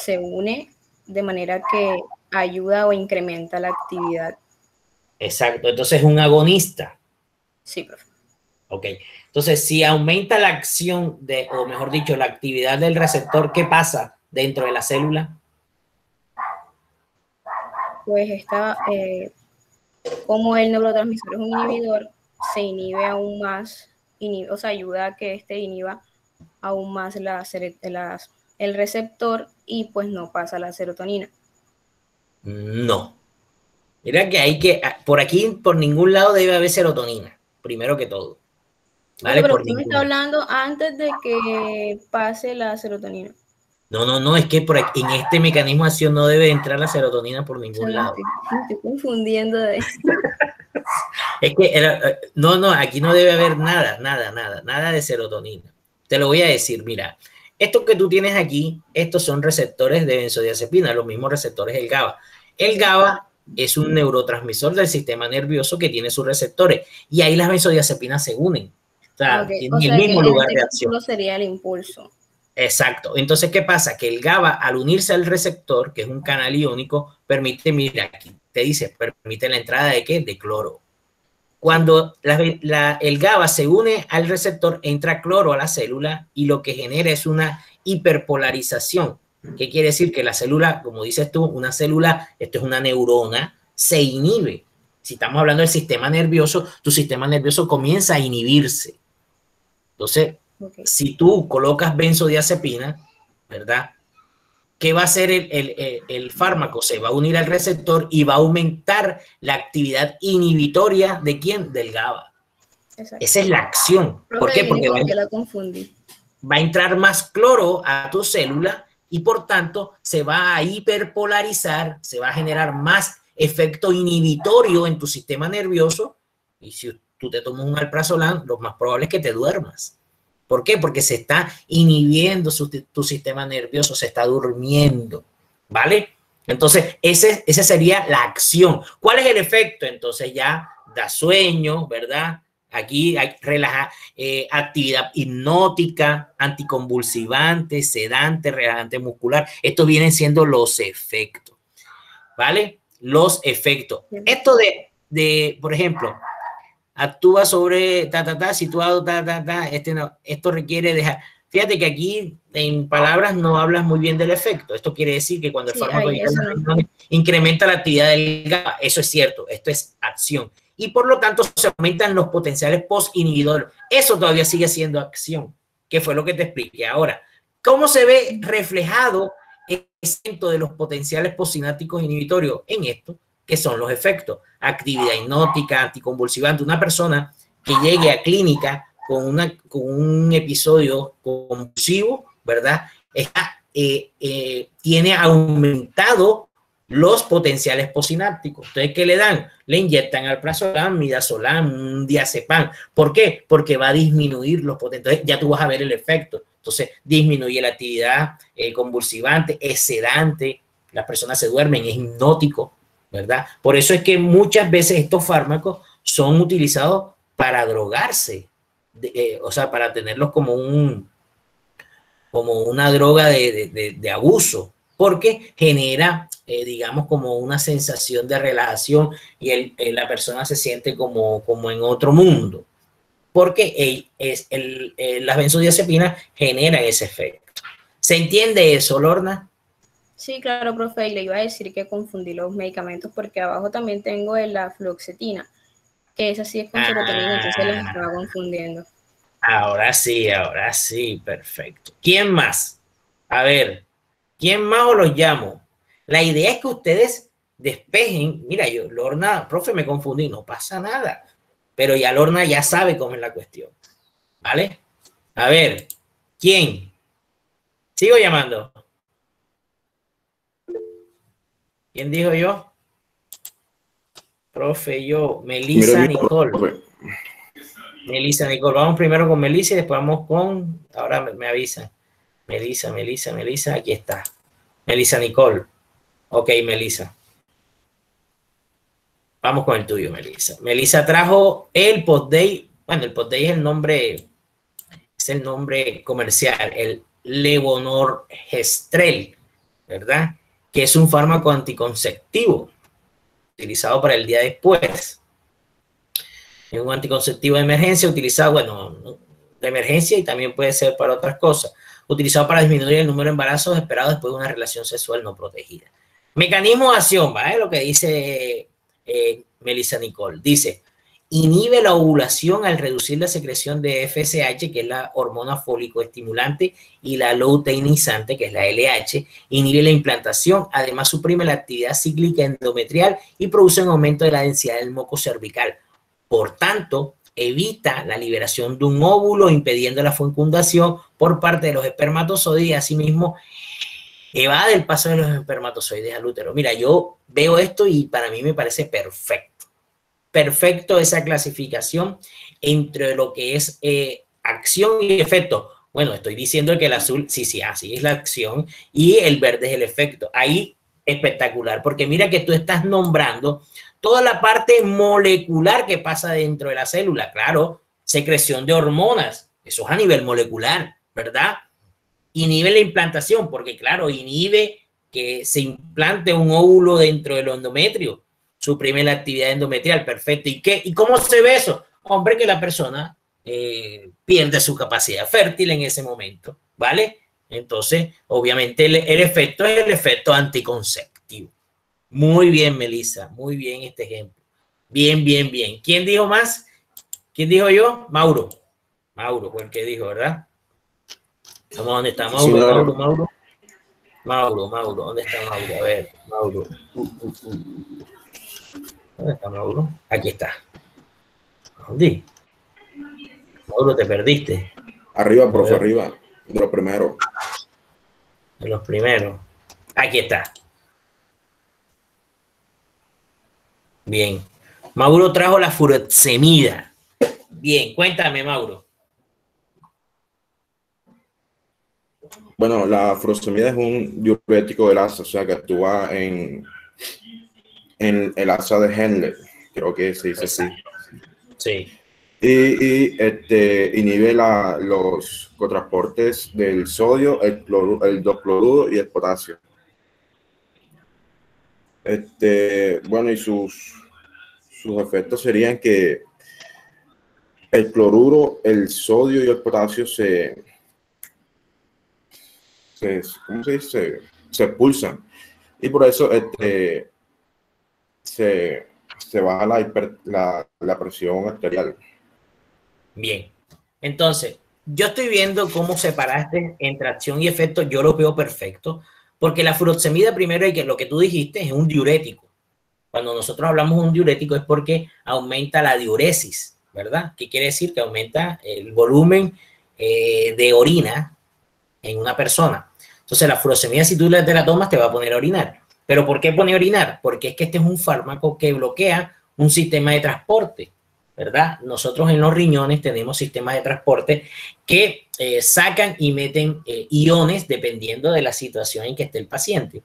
S3: se une de manera que ayuda o incrementa la actividad.
S2: Exacto, entonces es un agonista.
S3: Sí, profe.
S2: Ok, entonces si aumenta la acción o mejor dicho, la actividad del receptor, ¿qué pasa dentro de la célula?
S3: Pues como el neurotransmisor es un inhibidor, se inhibe aún más, o sea, ayuda a que inhiba aún más el receptor y pues no pasa la serotonina.
S2: No. Mira que hay que, por aquí, por ningún lado debe haber serotonina, primero que todo. ¿Vale?
S3: Pero
S2: Por
S3: usted me está hablando antes de que pase la serotonina.
S2: No, es que por aquí, en este mecanismo de acción no debe entrar la serotonina por ningún lado.
S3: Me estoy confundiendo de...
S2: Es que, no, aquí no debe haber nada de serotonina. Te lo voy a decir, mira, esto que tú tienes aquí, estos son receptores de benzodiazepina, los mismos receptores del GABA. El GABA es un neurotransmisor del sistema nervioso que tiene sus receptores y ahí las benzodiazepinas se unen. O sea, tienen el mismo lugar de acción.
S3: No sería el impulso.
S2: Exacto. Entonces, ¿qué pasa? Que el GABA, al unirse al receptor, que es un canal iónico, permite, mira, aquí te dice, permite la entrada de ¿qué? De cloro. Cuando el GABA se une al receptor, entra cloro a la célula y lo que genera es una hiperpolarización. ¿Qué quiere decir? Que la célula, como dices tú, una célula, esto es una neurona, se inhibe. Si estamos hablando del sistema nervioso, tu sistema nervioso comienza a inhibirse. Entonces, si tú colocas benzodiazepina, ¿verdad? ¿Qué va a hacer el fármaco? Se va a unir al receptor y va a aumentar la actividad inhibitoria ¿de quién? Del GABA. Exacto. Esa es la acción. ¿Por qué? Porque va a entrar más cloro a tu célula y por tanto se va a hiperpolarizar, se va a generar más efecto inhibitorio en tu sistema nervioso y si tú te tomas un alprazolam, lo más probable es que te duermas. ¿Por qué? Porque se está inhibiendo tu sistema nervioso, se está durmiendo, ¿vale? Entonces, esa sería la acción. ¿Cuál es el efecto? Entonces ya da sueño, ¿verdad? Aquí hay actividad hipnótica, anticonvulsivante, sedante, relajante muscular. Estos vienen siendo los efectos, ¿vale? Los efectos. Esto por ejemplo, actúa sobre situado, esto requiere dejar. Fíjate que aquí en palabras no hablas muy bien del efecto. Esto quiere decir que cuando el fármaco incrementa la actividad del GABA, eso es cierto, esto es acción. Y por lo tanto se aumentan los potenciales post-inhibidores. Eso todavía sigue siendo acción, que fue lo que te expliqué. Ahora, ¿cómo se ve reflejado el efecto de los potenciales postsinápticos inhibitorios? En esto, que son los efectos, actividad hipnótica, anticonvulsivante. Una persona que llegue a clínica con un episodio convulsivo, ¿verdad? Tiene aumentado los potenciales postsinápticos. Entonces, ¿qué le dan? Le inyectan alprazolam, midazolam, diazepam. ¿Por qué? Porque va a disminuir los potenciales. Entonces, ya tú vas a ver el efecto. Entonces, disminuye la actividad convulsivante, es sedante, las personas se duermen, es hipnótico, ¿verdad? Por eso es que muchas veces estos fármacos son utilizados para drogarse, o sea, para tenerlos como una droga de abuso, porque genera, digamos, como una sensación de relajación y la persona se siente como en otro mundo, porque las benzodiazepinas generan ese efecto. ¿Se entiende eso, Lorna?
S3: Sí, claro, profe, y le iba a decir que confundí los medicamentos porque abajo también tengo la fluoxetina, que esa sí es con serotonina, entonces las estaba confundiendo.
S2: Ahora sí, perfecto. ¿Quién más? A ver, ¿quién más os los llamo? La idea es que ustedes despejen. Mira, Lorna, profe, me confundí, no pasa nada, pero ya Lorna ya sabe cómo es la cuestión, ¿vale? A ver, ¿quién? Sigo llamando. ¿Quién dijo yo? Profe, yo. Melissa Nicole. Melissa Nicole. Vamos primero con Melissa y después vamos con... Ahora me avisan. Melissa. Aquí está. Melissa Nicole. Ok, Melissa. Vamos con el tuyo, Melissa. Melissa trajo el Podday. Bueno, el Podday es el nombre comercial. El Levonorgestrel, ¿verdad? Que es un fármaco anticonceptivo utilizado para el día después. Es un anticonceptivo de emergencia utilizado, bueno, de emergencia y también puede ser para otras cosas. Utilizado para disminuir el número de embarazos esperados después de una relación sexual no protegida. Mecanismo de acción, ¿vale? Lo que dice Melissa Nicole. Dice, inhibe la ovulación al reducir la secreción de FSH, que es la hormona fólico-estimulante, y la luteinizante, que es la LH, inhibe la implantación, además suprime la actividad cíclica endometrial y produce un aumento de la densidad del moco cervical. Por tanto, evita la liberación de un óvulo, impidiendo la fecundación por parte de los espermatozoides y asimismo evade el paso de los espermatozoides al útero. Mira, yo veo esto y para mí me parece perfecto. Perfecto esa clasificación entre lo que es acción y efecto. Bueno, estoy diciendo que el azul, sí, así es la acción y el verde es el efecto. Ahí espectacular, porque mira que tú estás nombrando toda la parte molecular que pasa dentro de la célula. Claro, secreción de hormonas, eso es a nivel molecular, ¿verdad? Inhibe la implantación, porque claro, inhibe que se implante un óvulo dentro del endometrio. Suprime la actividad endometrial, perfecto. ¿Y qué? ¿Y cómo se ve eso? Hombre, que la persona pierde su capacidad fértil en ese momento, ¿vale? Entonces, obviamente, el efecto es el efecto anticonceptivo. Muy bien, Melissa, muy bien este ejemplo. Bien, bien, bien. ¿Quién dijo más? ¿Quién dijo yo? Mauro. Mauro fue el que dijo, ¿verdad? Vamos, ¿dónde está Mauro? Sí, Mauro, ¿dónde está Mauro? A ver, Mauro. ¿Dónde está Mauro? Aquí está. ¿Dónde? Mauro, te perdiste.
S7: Arriba, profe, arriba. De los primeros.
S2: De los primeros. Aquí está. Bien. Mauro trajo la furosemida. Bien, cuéntame, Mauro.
S7: Bueno, la furosemida es un diurético del asa, o sea, que actúa en el asa de Henle, creo que se dice así.
S2: Sí.
S7: Y inhibe los cotransportes del sodio, el 2-cloruro y el potasio. Bueno, y sus efectos serían que el cloruro, el sodio y el potasio ¿cómo se dice? Se expulsan. Y por eso se baja la presión arterial.
S2: Bien. Entonces, yo estoy viendo cómo separaste entre acción y efecto. Yo lo veo perfecto. Porque la furosemida, primero, lo que tú dijiste, es un diurético. Cuando nosotros hablamos de un diurético es porque aumenta la diuresis, ¿verdad? ¿Qué quiere decir? Que aumenta el volumen de orina en una persona. Entonces, la furosemida, si tú te la tomas, te va a poner a orinar. ¿Pero por qué pone a orinar? Porque es que este es un fármaco que bloquea un sistema de transporte, ¿verdad? Nosotros en los riñones tenemos sistemas de transporte que sacan y meten iones dependiendo de la situación en que esté el paciente.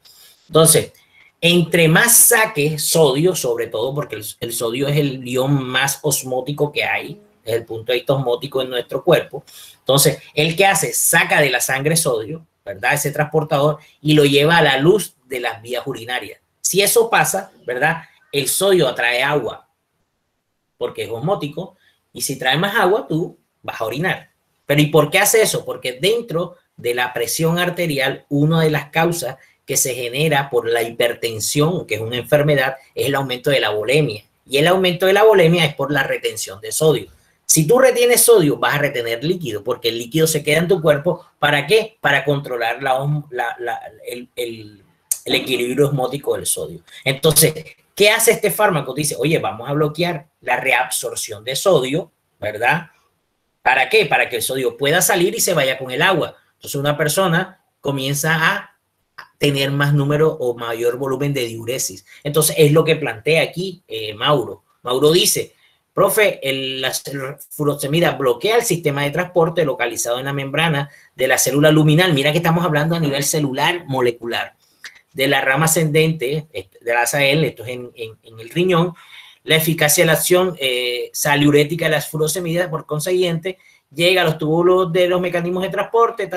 S2: Entonces, entre más saque sodio, sobre todo porque el sodio es el ion más osmótico que hay, desde el punto de vista osmótico en nuestro cuerpo. Entonces, ¿el qué hace? Saca de la sangre sodio, ¿verdad? Ese transportador y lo lleva a la luz de las vías urinarias. Si eso pasa, ¿verdad? El sodio atrae agua porque es osmótico y si trae más agua, tú vas a orinar. Pero ¿y por qué hace eso? Porque dentro de la presión arterial, una de las causas que se genera por la hipertensión, que es una enfermedad, es el aumento de la volemia. Y el aumento de la volemia es por la retención de sodio. Si tú retienes sodio, vas a retener líquido, porque el líquido se queda en tu cuerpo. ¿Para qué? Para controlar el equilibrio osmótico del sodio. Entonces, ¿qué hace este fármaco? Dice, oye, vamos a bloquear la reabsorción de sodio, ¿verdad? ¿Para qué? Para que el sodio pueda salir y se vaya con el agua. Entonces, una persona comienza a tener más número o mayor volumen de diuresis. Entonces, es lo que plantea aquí Mauro. Mauro dice, profe, la furosemida bloquea el sistema de transporte localizado en la membrana de la célula luminal. Mira que estamos hablando a nivel celular molecular. De la rama ascendente de la ASAL, esto es en el riñón, la eficacia de la acción saliurética de las furosemidas, por consiguiente, llega a los túbulos de los mecanismos de transporte,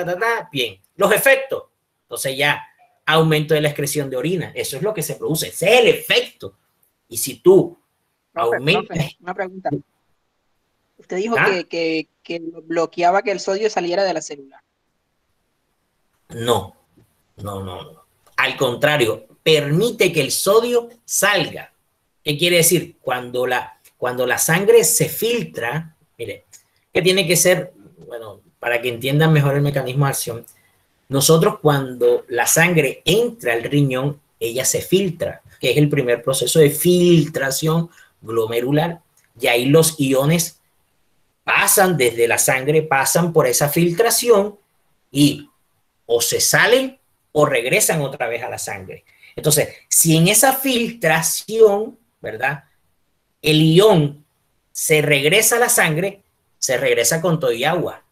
S2: bien. Los efectos, entonces ya, aumento de la excreción de orina, eso es lo que se produce, ese es el efecto. Y si tú aumentas...
S8: Profe, una pregunta. Usted dijo que bloqueaba que el sodio saliera de la célula.
S2: No. Al contrario, permite que el sodio salga. ¿Qué quiere decir? Cuando cuando la sangre se filtra, mire, que tiene que ser, bueno, para que entiendan mejor el mecanismo de acción, nosotros cuando la sangre entra al riñón, ella se filtra, que es el primer proceso de filtración glomerular, y ahí los iones pasan desde la sangre, pasan por esa filtración y o se salen o regresan otra vez a la sangre. Entonces, si en esa filtración, ¿verdad?, el ion se regresa a la sangre, se regresa con todo y agua.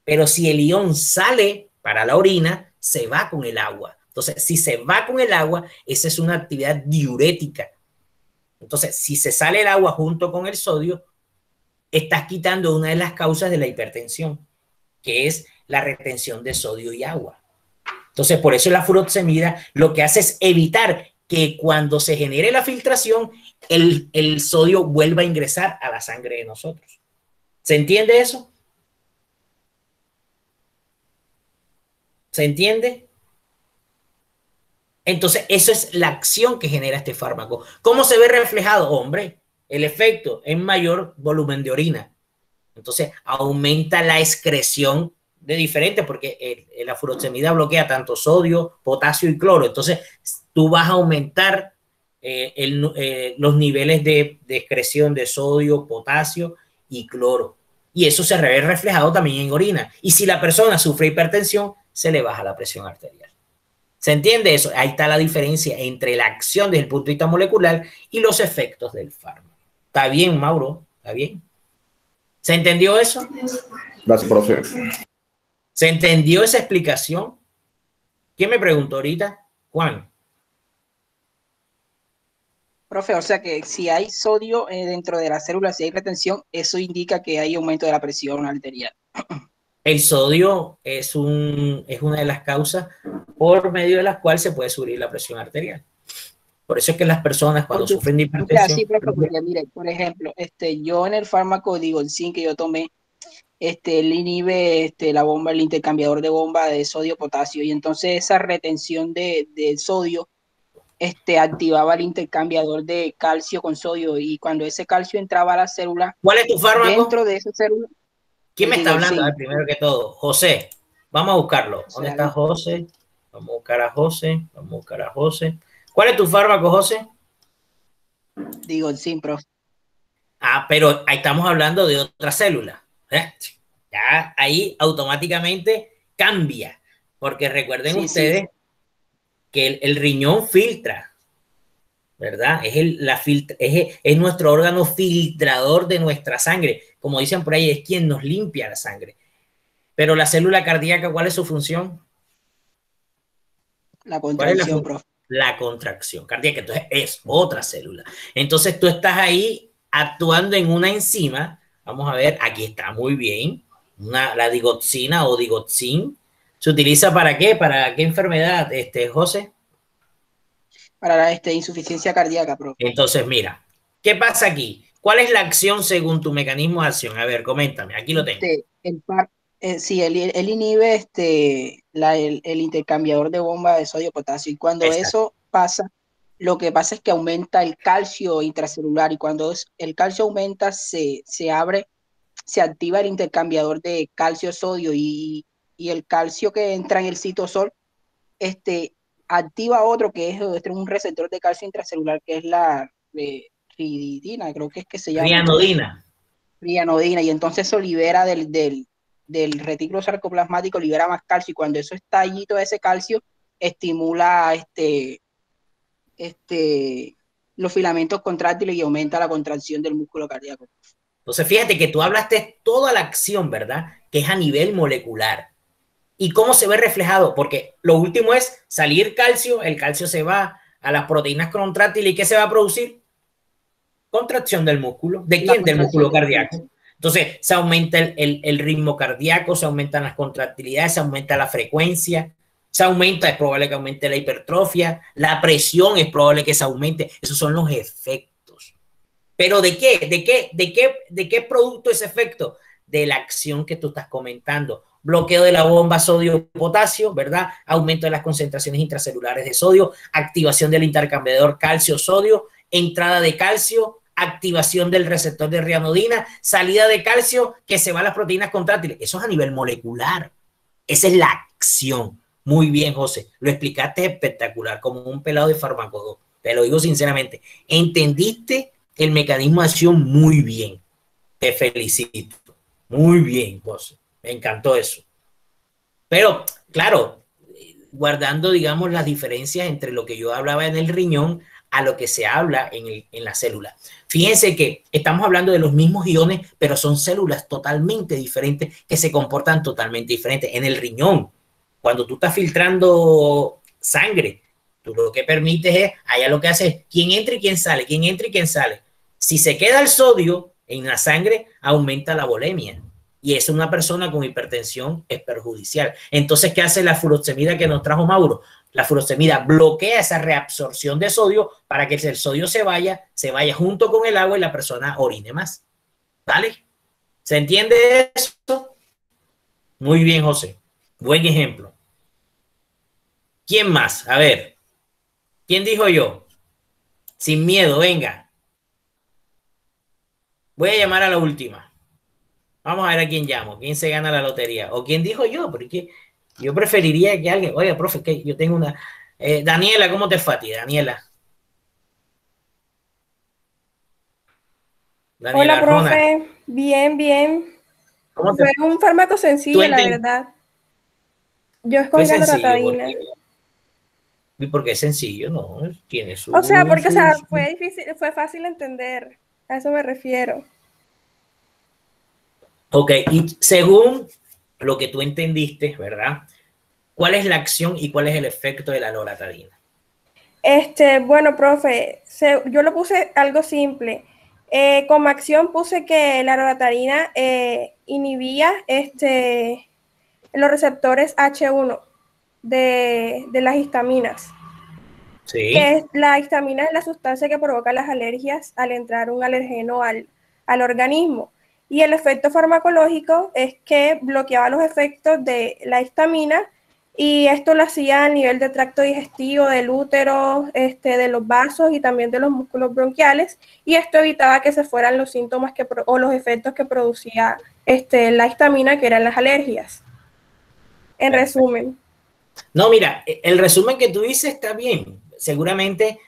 S2: Pero si el ion sale para la orina, se va con el agua. Entonces, si se va con el agua, esa es una actividad diurética. Entonces, si se sale el agua junto con el sodio, estás quitando una de las causas de la hipertensión, que es la retención de sodio y agua. Entonces, por eso la furosemida lo que hace es evitar que cuando se genere la filtración, el sodio vuelva a ingresar a la sangre de nosotros. ¿Se entiende eso? ¿Se entiende? Entonces, eso es la acción que genera este fármaco. ¿Cómo se ve reflejado? Hombre, el efecto en mayor volumen de orina. Entonces, aumenta la excreción de diferentes, porque la furosemida bloquea tanto sodio, potasio y cloro. Entonces, tú vas a aumentar los niveles de excreción de sodio, potasio y cloro. Y eso se ve reflejado también en orina. Y si la persona sufre hipertensión, se le baja la presión arterial. ¿Se entiende eso? Ahí está la diferencia entre la acción desde el punto de vista molecular y los efectos del fármaco. ¿Está bien, Mauro? ¿Está bien? ¿Se entendió eso?
S7: Gracias, profe.
S2: ¿Se entendió esa explicación? ¿Quién me preguntó ahorita? Juan.
S8: Profe, o sea que si hay sodio dentro de la célula, si hay retención, eso indica que hay aumento de la presión arterial.
S2: El sodio es una de las causas por medio de las cuales se puede subir la presión arterial. Por eso es que las personas cuando sufren de hipertensión...
S8: Sí, profe, porque mire, por ejemplo, yo en el fármaco Digolsin que yo tomé, él inhibe la bomba, el intercambiador de bomba de sodio-potasio, y entonces esa retención de sodio activaba el intercambiador de calcio con sodio, y cuando ese calcio entraba a la célula...
S2: ¿Cuál es tu fármaco?
S8: Dentro de esa célula...
S2: ¿Quién me está hablando? Primero que todo, José. Vamos a buscarlo. ¿Dónde está José? Vamos a buscar a José. Vamos a buscar a José. ¿Cuál es tu fármaco, José?
S8: Digolsin, profe.
S2: Ah, pero ahí estamos hablando de otra célula. Ya ahí automáticamente cambia. Porque recuerden ustedes que el riñón filtra, ¿verdad? Es nuestro órgano filtrador de nuestra sangre. Como dicen por ahí, es quien nos limpia la sangre. Pero la célula cardíaca, ¿cuál es su función?
S8: La contracción, profe.
S2: La contracción cardíaca. Entonces, es otra célula. Entonces, tú estás ahí actuando en una enzima. Vamos a ver, aquí está muy bien. La digoxina o digoxin. ¿Se utiliza para qué? ¿Para qué enfermedad, José?
S8: Para la insuficiencia cardíaca, profe.
S2: Entonces, mira, ¿qué pasa aquí? ¿Cuál es la acción según tu mecanismo de acción? A ver, coméntame, aquí lo tengo.
S8: Sí, él inhibe el intercambiador de bomba de sodio-potasio, y cuando eso pasa, lo que pasa es que aumenta el calcio intracelular, y cuando el calcio aumenta, se activa el intercambiador de calcio-sodio, y el calcio que entra en el citosol, activa otro que es un receptor de calcio intracelular, que es la ridina, creo que es que se llama. Rianodina, y entonces eso libera del retículo sarcoplasmático, libera más calcio, y cuando eso está allí, todo ese calcio estimula los filamentos contráctiles y aumenta la contracción del músculo cardíaco.
S2: Entonces, fíjate que tú hablaste toda la acción, ¿verdad? Que es a nivel molecular. ¿Y cómo se ve reflejado? Porque lo último es salir calcio, el calcio se va a las proteínas contráctiles, ¿y qué se va a producir? Contracción del músculo. ¿De quién? Del músculo cardíaco. Entonces, se aumenta el ritmo cardíaco, se aumentan las contractilidades, se aumenta la frecuencia, es probable que aumente la hipertrofia, la presión es probable que se aumente. Esos son los efectos. ¿Pero de qué? ¿De qué producto ese efecto? De la acción que tú estás comentando. Bloqueo de la bomba sodio-potasio, ¿verdad? Aumento de las concentraciones intracelulares de sodio, activación del intercambiador calcio-sodio, entrada de calcio activación del receptor de rianodina, salida de calcio que se va a las proteínas contráctiles. Eso es a nivel molecular. Esa es la acción. Muy bien, José. Lo explicaste espectacular, como un pelado de farmacodó. Te lo digo sinceramente. Entendiste el mecanismo de acción muy bien. Te felicito. Muy bien, José. Me encantó eso. Pero, claro, guardando, digamos, las diferencias entre lo que yo hablaba en el riñón a lo que se habla en la célula. Fíjense que estamos hablando de los mismos iones, pero son células totalmente diferentes que se comportan totalmente diferentes. En el riñón, cuando tú estás filtrando sangre, tú lo que permites es, allá lo que hace es quién entra y quién sale, quién entra y quién sale. Si se queda el sodio en la sangre, aumenta la volemia. Y eso una persona con hipertensión es perjudicial. Entonces, ¿qué hace la furosemida que nos trajo Mauro? La furosemida bloquea esa reabsorción de sodio para que el sodio se vaya junto con el agua y la persona orine más. ¿Vale? ¿Se entiende eso? Muy bien, José. Buen ejemplo. ¿Quién más? A ver. ¿Quién dijo yo? Sin miedo, venga. Voy a llamar a la última. Vamos a ver a quién llamo, quién se gana la lotería. O quién dijo yo, porque yo preferiría que alguien, oye, profe, que yo tengo una... Daniela, ¿cómo te fue a ti, Daniela?
S9: Hola, profe. Bien, bien.
S2: ¿Cómo
S9: Fue un fármaco sencillo, la verdad. Yo escogí la loratadina.
S2: ¿Y por qué es sencillo? No, tiene su...
S9: O sea, porque fue difícil, fue fácil entender. A eso me refiero.
S2: Ok, y según lo que tú entendiste, ¿verdad? ¿Cuál es la acción y cuál es el efecto de la loratadina?
S9: Bueno, profe, yo lo puse algo simple. Como acción puse que la loratadina inhibía los receptores H1 de las histaminas.
S2: Sí.
S9: Que la histamina es la sustancia que provoca las alergias al entrar un alergeno al organismo. Y el efecto farmacológico es que bloqueaba los efectos de la histamina y esto lo hacía a nivel del tracto digestivo, del útero, de los vasos y también de los músculos bronquiales, y esto evitaba que se fueran los síntomas o los efectos que producía la histamina, que eran las alergias. En resumen.
S2: No, mira, el resumen que tú dices está bien. Seguramente,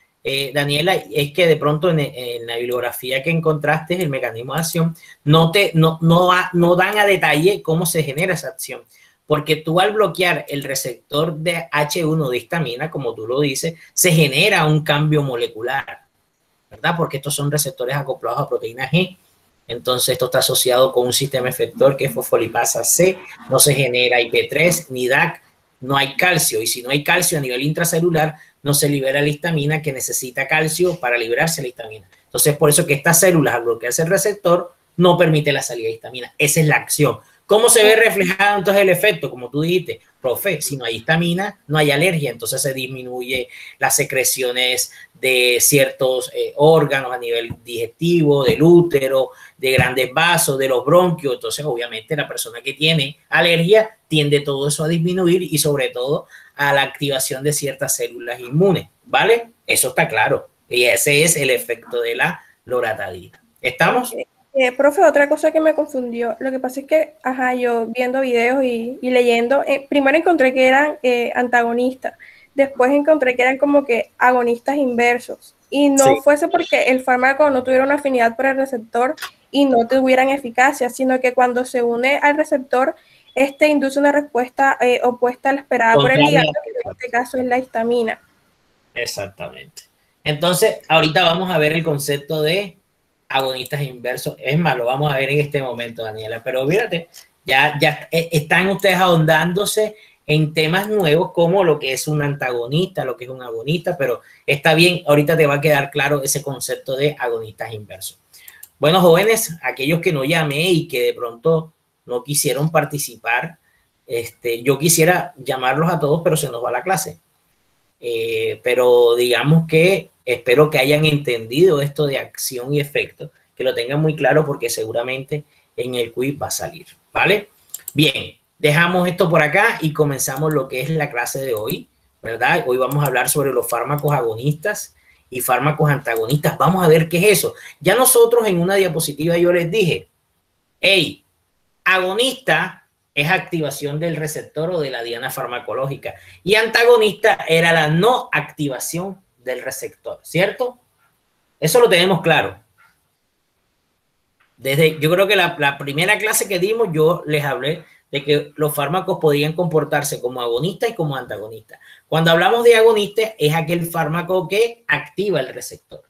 S2: Daniela, es que de pronto en la bibliografía que encontraste, el mecanismo de acción, no dan a detalle cómo se genera esa acción. Porque tú al bloquear el receptor de H1 de histamina, como tú lo dices, se genera un cambio molecular, ¿verdad? Porque estos son receptores acoplados a proteína G. Entonces, esto está asociado con un sistema efector que es fosfolipasa C, no se genera IP3 ni DAC, no hay calcio. Y si no hay calcio a nivel intracelular, no se libera la histamina que necesita calcio para liberarse la histamina. Entonces, por eso que estas células, al bloquearse el receptor, no permite la salida de histamina. Esa es la acción. ¿Cómo se ve reflejado entonces el efecto? Como tú dijiste, profe, si no hay histamina, no hay alergia, entonces se disminuye las secreciones de ciertos órganos a nivel digestivo, del útero, de grandes vasos, de los bronquios. Entonces, obviamente, la persona que tiene alergia tiende todo eso a disminuir y sobre todo a la activación de ciertas células inmunes, ¿vale? Eso está claro. Y ese es el efecto de la loratadina. ¿Estamos?
S9: Profe, otra cosa que me confundió, lo que pasa es que, yo viendo videos y leyendo, primero encontré que eran antagonistas, después encontré que eran como que agonistas inversos, y no fuese porque el fármaco no tuviera una afinidad por el receptor y no tuvieran eficacia, sino que cuando se une al receptor, induce una respuesta opuesta a la esperada por el hígado, que en este caso es la histamina.
S2: Exactamente. Entonces, ahorita vamos a ver el concepto de agonistas inversos. Es más, lo vamos a ver en este momento, Daniela, pero fíjate, ya están ustedes ahondándose en temas nuevos como lo que es un antagonista, lo que es un agonista, pero está bien, ahorita te va a quedar claro ese concepto de agonistas inversos. Bueno, jóvenes, aquellos que no llamé y que de pronto no quisieron participar, yo quisiera llamarlos a todos, pero se nos va la clase. Pero digamos que espero que hayan entendido esto de acción y efecto, que lo tengan muy claro porque seguramente en el quiz va a salir, ¿vale? Bien, dejamos esto por acá y comenzamos lo que es la clase de hoy, ¿verdad? Hoy vamos a hablar sobre los fármacos agonistas y fármacos antagonistas. Vamos a ver qué es eso. Ya nosotros en una diapositiva yo les dije, hey, agonista es activación del receptor o de la diana farmacológica y antagonista era la no activación del receptor, ¿cierto? Eso lo tenemos claro. Yo creo que la primera clase que dimos yo les hablé de que los fármacos podían comportarse como agonistas y como antagonistas. Cuando hablamos de agonistas es aquel fármaco que activa el receptor.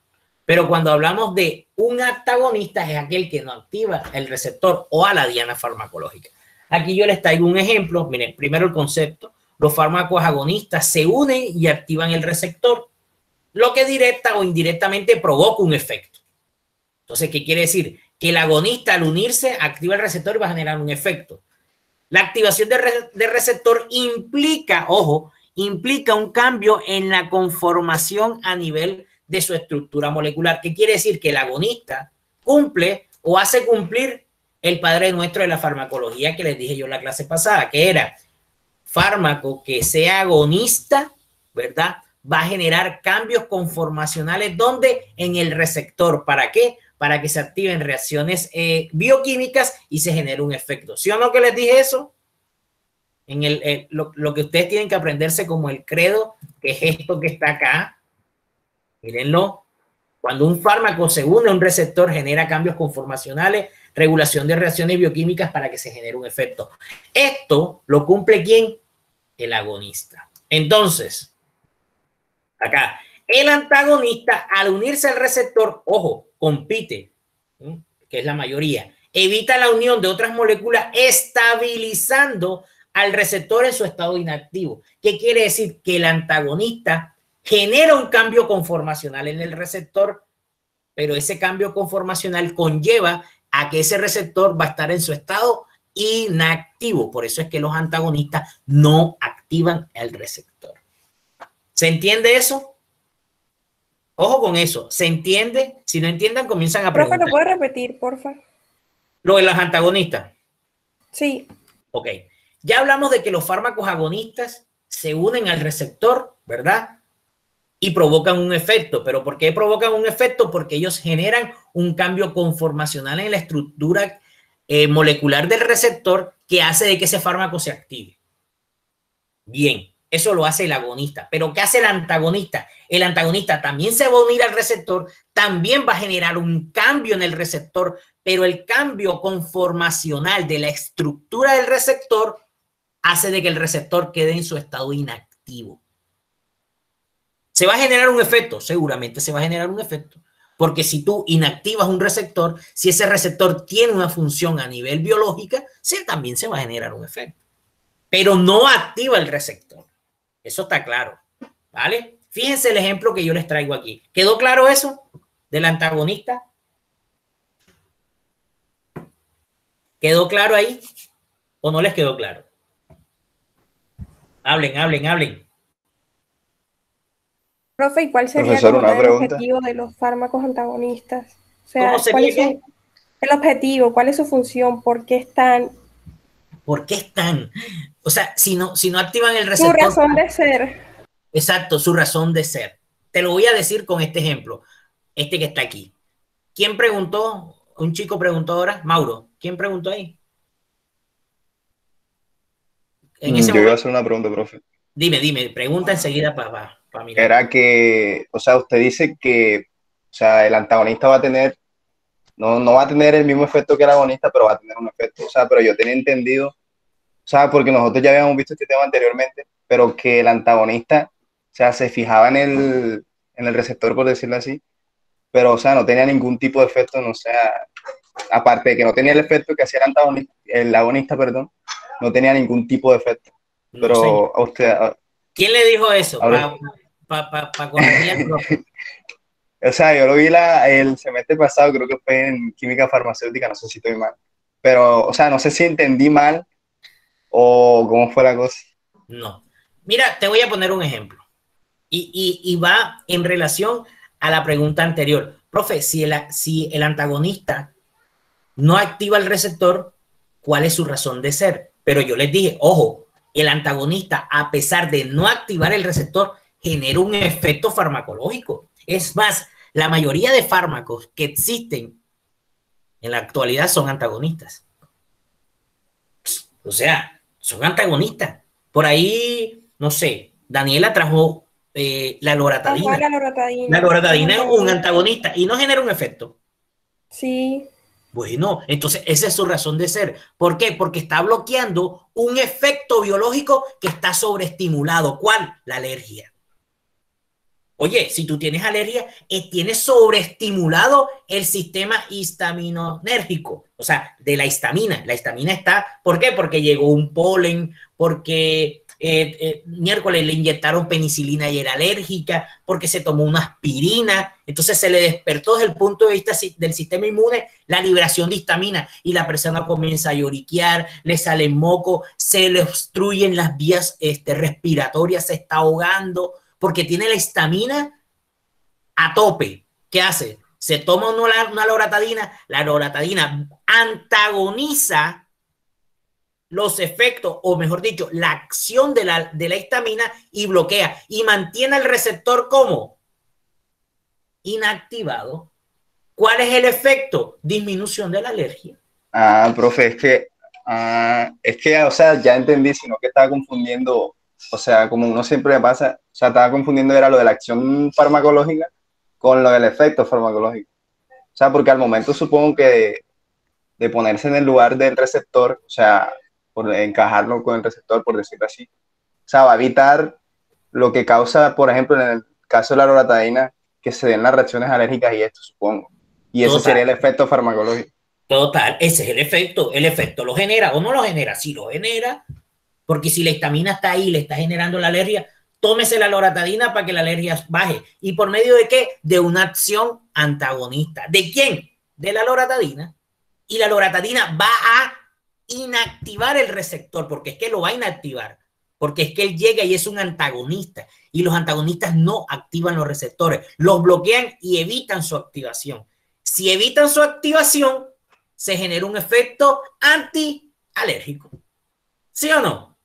S2: Pero cuando hablamos de un antagonista es aquel que no activa el receptor o a la diana farmacológica. Aquí yo les traigo un ejemplo. Miren, primero el concepto. Los fármacos agonistas se unen y activan el receptor, lo que directa o indirectamente provoca un efecto. Entonces, ¿qué quiere decir? Que el agonista al unirse activa el receptor y va a generar un efecto. La activación del receptor implica, ojo, implica un cambio en la conformación a nivel de su estructura molecular. ¿Qué quiere decir? Que el agonista cumple o hace cumplir el Padre Nuestro de la farmacología que les dije yo en la clase pasada, que era fármaco que sea agonista, ¿verdad? Va a generar cambios conformacionales donde en el receptor. ¿Para qué? Para que se activen reacciones bioquímicas y se genere un efecto. ¿Sí o no que les dije eso? En lo que ustedes tienen que aprenderse como el credo, que es esto que está acá. Mírenlo. Cuando un fármaco se une a un receptor, genera cambios conformacionales, regulación de reacciones bioquímicas para que se genere un efecto. Esto lo cumple ¿quién? El agonista. Entonces, acá, el antagonista al unirse al receptor, ojo, compite, que es la mayoría, evita la unión de otras moléculas estabilizando al receptor en su estado inactivo. ¿Qué quiere decir? Que el antagonista genera un cambio conformacional en el receptor, pero ese cambio conformacional conlleva a que ese receptor va a estar en su estado inactivo. Por eso es que los antagonistas no activan el receptor. ¿Se entiende eso? Ojo con eso. ¿Se entiende? Si no entiendan, comienzan a preguntar.
S9: Profe, ¿lo puede repetir, porfa?
S2: Lo de los antagonistas.
S9: Sí.
S2: Ok. Ya hablamos de que los fármacos agonistas se unen al receptor, ¿verdad? Y provocan un efecto. ¿Pero por qué provocan un efecto? Porque ellos generan un cambio conformacional en la estructura molecular del receptor que hace de que ese fármaco se active. Bien, eso lo hace el agonista. ¿Pero qué hace el antagonista? El antagonista también se va a unir al receptor, también va a generar un cambio en el receptor, pero el cambio conformacional de la estructura del receptor hace de que el receptor quede en su estado inactivo. ¿Se va a generar un efecto? Seguramente se va a generar un efecto. Porque si tú inactivas un receptor, si ese receptor tiene una función a nivel biológica, también se va a generar un efecto. Pero no activa el receptor. Eso está claro, ¿vale? Fíjense el ejemplo que yo les traigo aquí. ¿Quedó claro eso del antagonista? ¿Quedó claro ahí? ¿O no les quedó claro? Hablen.
S9: Profe, ¿y cuál sería el objetivo de los fármacos antagonistas? O sea,
S2: ¿cómo sería
S9: el objetivo? ¿Cuál es su función? ¿Por qué están?
S2: ¿Por qué están? O sea, si no activan el receptor.
S9: Su razón de ser.
S2: Exacto, su razón de ser. Te lo voy a decir con este ejemplo. Este que está aquí. ¿Quién preguntó? Un chico preguntó ahora. Mauro, ¿quién preguntó ahí?
S10: Yo iba a hacer una pregunta, profe.
S2: Dime, pregunta enseguida para mirar.
S10: Era que, o sea, usted dice que, o sea, el antagonista va a tener, no va a tener el mismo efecto que el agonista, pero va a tener un efecto. O sea, pero yo tenía entendido, o sea, porque nosotros ya habíamos visto este tema anteriormente, pero que el antagonista, o sea, se fijaba en el receptor, por decirlo así, pero, o sea, no tenía ningún tipo de efecto, no sé, aparte de que no tenía el efecto que hacía el agonista, perdón, no tenía ningún tipo de efecto. Pero
S2: no,
S10: a usted...
S2: ¿Quién le dijo eso? Para corregir.
S10: O sea, yo lo vi el semestre pasado, creo que fue en química farmacéutica, no sé si estoy mal. Pero, o sea, no sé si entendí mal o cómo fue la cosa.
S2: No. Mira, te voy a poner un ejemplo. Y va en relación a la pregunta anterior. Profe, si el antagonista no activa el receptor, ¿cuál es su razón de ser? Pero yo les dije, ojo, el antagonista, a pesar de no activar el receptor, genera un efecto farmacológico. Es más, la mayoría de fármacos que existen en la actualidad son antagonistas. O sea, son antagonistas. Por ahí, no sé, Daniela trajo la loratadina.
S9: Ajá, la loratadina.
S2: La loratadina es un antagonista y no genera un efecto.
S9: Sí.
S2: Bueno, entonces esa es su razón de ser. ¿Por qué? Porque está bloqueando un efecto biológico que está sobreestimulado. ¿Cuál? La alergia. Oye, si tú tienes alergia, tienes sobreestimulado el sistema histaminérgico, o sea, de la histamina. La histamina está, ¿por qué? Porque llegó un polen, porque miércoles le inyectaron penicilina y era alérgica, porque se tomó una aspirina, entonces se le despertó desde el punto de vista del sistema inmune la liberación de histamina y la persona comienza a lloriquear, le sale moco, se le obstruyen las vías respiratorias, se está ahogando, porque tiene la histamina a tope. ¿Qué hace? Se toma una loratadina, la loratadina antagoniza los efectos, o mejor dicho, la acción de la histamina y bloquea y mantiene el receptor como inactivado. ¿Cuál es el efecto? Disminución de la alergia.
S10: Ah, profe, o sea, ya entendí, sino que estaba confundiendo, o sea, como uno siempre me pasa, o sea, estaba confundiendo era lo de la acción farmacológica con lo del efecto farmacológico. O sea, porque al momento supongo que de ponerse en el lugar del receptor, o sea, por encajarlo con el receptor, por decirlo así, o sea, va a evitar lo que causa, por ejemplo, en el caso de la loratadina, que se den las reacciones alérgicas y esto, supongo. Y ese sería el efecto farmacológico.
S2: Total, ese es el efecto. El efecto lo genera o no lo genera. Si lo genera, porque si la histamina está ahí, le está generando la alergia, tómese la loratadina para que la alergia baje. ¿Y por medio de qué? De una acción antagonista. ¿De quién? De la loratadina. Y la loratadina va a inactivar el receptor, porque es que lo va a inactivar. Porque es que él llega y es un antagonista. Y los antagonistas no activan los receptores. Los bloquean y evitan su activación. Si evitan su activación, se genera un efecto antialérgico. ¿Sí o no?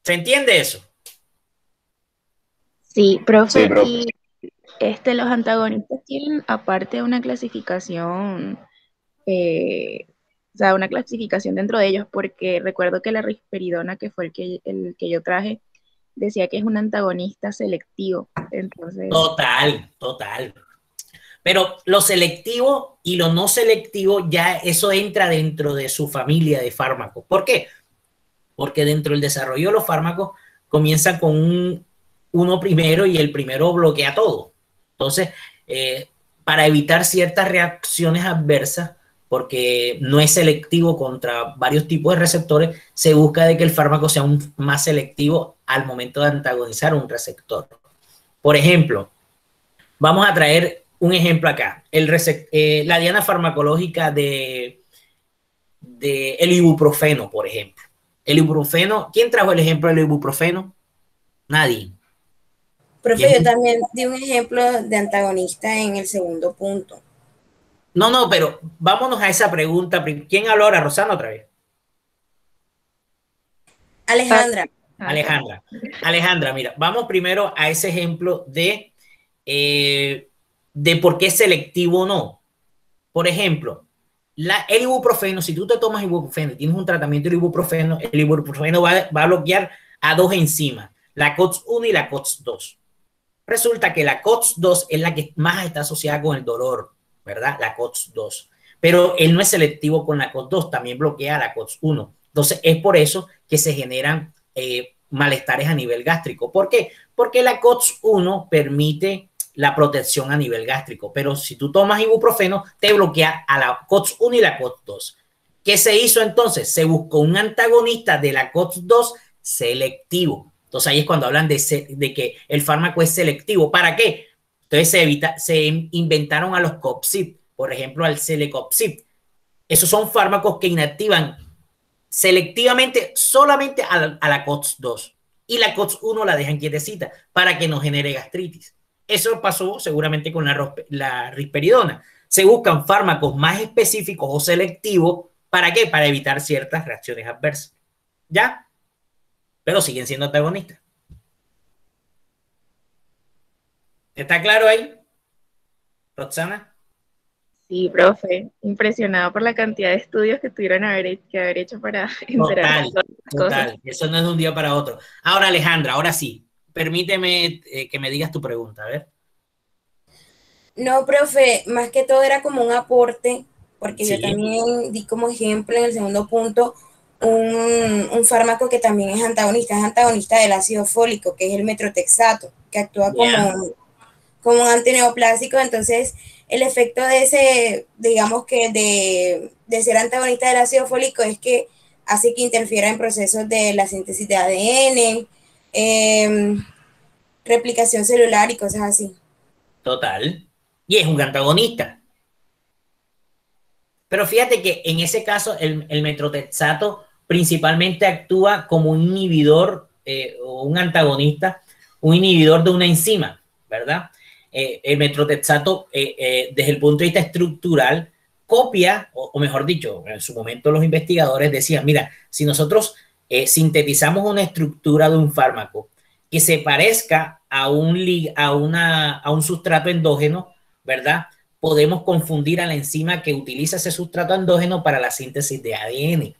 S2: ¿Se entiende eso?
S4: Sí, profe,
S10: Sí, profe.
S4: y los antagonistas tienen aparte una clasificación, o sea, una clasificación dentro de ellos, porque recuerdo que la risperidona, que fue el que yo traje, decía que es un antagonista selectivo. Entonces,
S2: Total. Pero lo selectivo y lo no selectivo, ya eso entra dentro de su familia de fármacos. ¿Por qué? Porque dentro del desarrollo de los fármacos comienzan con uno primero y el primero bloquea todo. Entonces, para evitar ciertas reacciones adversas, porque no es selectivo contra varios tipos de receptores, se busca de que el fármaco sea más selectivo al momento de antagonizar un receptor. Por ejemplo, vamos a traer un ejemplo acá. La diana farmacológica del ibuprofeno, por ejemplo. El ibuprofeno, ¿quién trajo el ejemplo del ibuprofeno? Nadie.
S3: Profe, yo también di un ejemplo de antagonista en el segundo punto.
S2: No, pero vámonos a esa pregunta. ¿Quién habló ahora? Rosana otra vez.
S3: Alejandra.
S2: Alejandra, mira, vamos primero a ese ejemplo de por qué es selectivo o no. Por ejemplo, el ibuprofeno, si tú te tomas ibuprofeno y tienes un tratamiento de ibuprofeno, el ibuprofeno va a bloquear a dos enzimas, la COX-1 y la COX-2. Resulta que la COX-2 es la que más está asociada con el dolor, ¿verdad? La COX-2. Pero él no es selectivo con la COX-2, también bloquea la COX-1. Entonces, es por eso que se generan malestares a nivel gástrico. ¿Por qué? Porque la COX-1 permite la protección a nivel gástrico, pero si tú tomas ibuprofeno, te bloquea a la COX-1 y la COX-2. ¿Qué se hizo entonces? Se buscó un antagonista de la COX-2 selectivo. Entonces ahí es cuando hablan de que el fármaco es selectivo. ¿Para qué? Entonces se inventaron a los COPCIP, por ejemplo al Celecoxib. Esos son fármacos que inactivan selectivamente solamente a la COX-2 y la COX-1 la dejan quietecita para que no genere gastritis. Eso pasó seguramente con la risperidona. Se buscan fármacos más específicos o selectivos. ¿Para qué? Para evitar ciertas reacciones adversas. ¿Ya? Pero siguen siendo antagonistas. ¿Está claro ahí, Roxana?
S4: Sí, profe, impresionado por la cantidad de estudios que tuvieron que haber hecho para enterarse de todas las cosas.
S2: Total, eso no es de un día para otro. Ahora, Alejandra, ahora sí, permíteme que me digas tu pregunta, a ver.
S3: No, profe, más que todo era como un aporte, porque
S2: Sí.
S3: yo también di como ejemplo en el segundo punto un fármaco que también es antagonista del ácido fólico, que es el metrotexato, que actúa como un antineoplásico. Entonces, el efecto de ese, digamos que de ser antagonista del ácido fólico es que hace que interfiera en procesos de la síntesis de ADN, replicación celular y cosas así.
S2: Total. Y es un antagonista. Pero fíjate que en ese caso el metrotexato principalmente actúa como un inhibidor o un antagonista, un inhibidor de una enzima, ¿verdad? El metrotexato, desde el punto de vista estructural, copia, o mejor dicho, en su momento los investigadores decían, mira, si nosotros sintetizamos una estructura de un fármaco que se parezca a un sustrato endógeno, ¿verdad? Podemos confundir a la enzima que utiliza ese sustrato endógeno para la síntesis de ADN.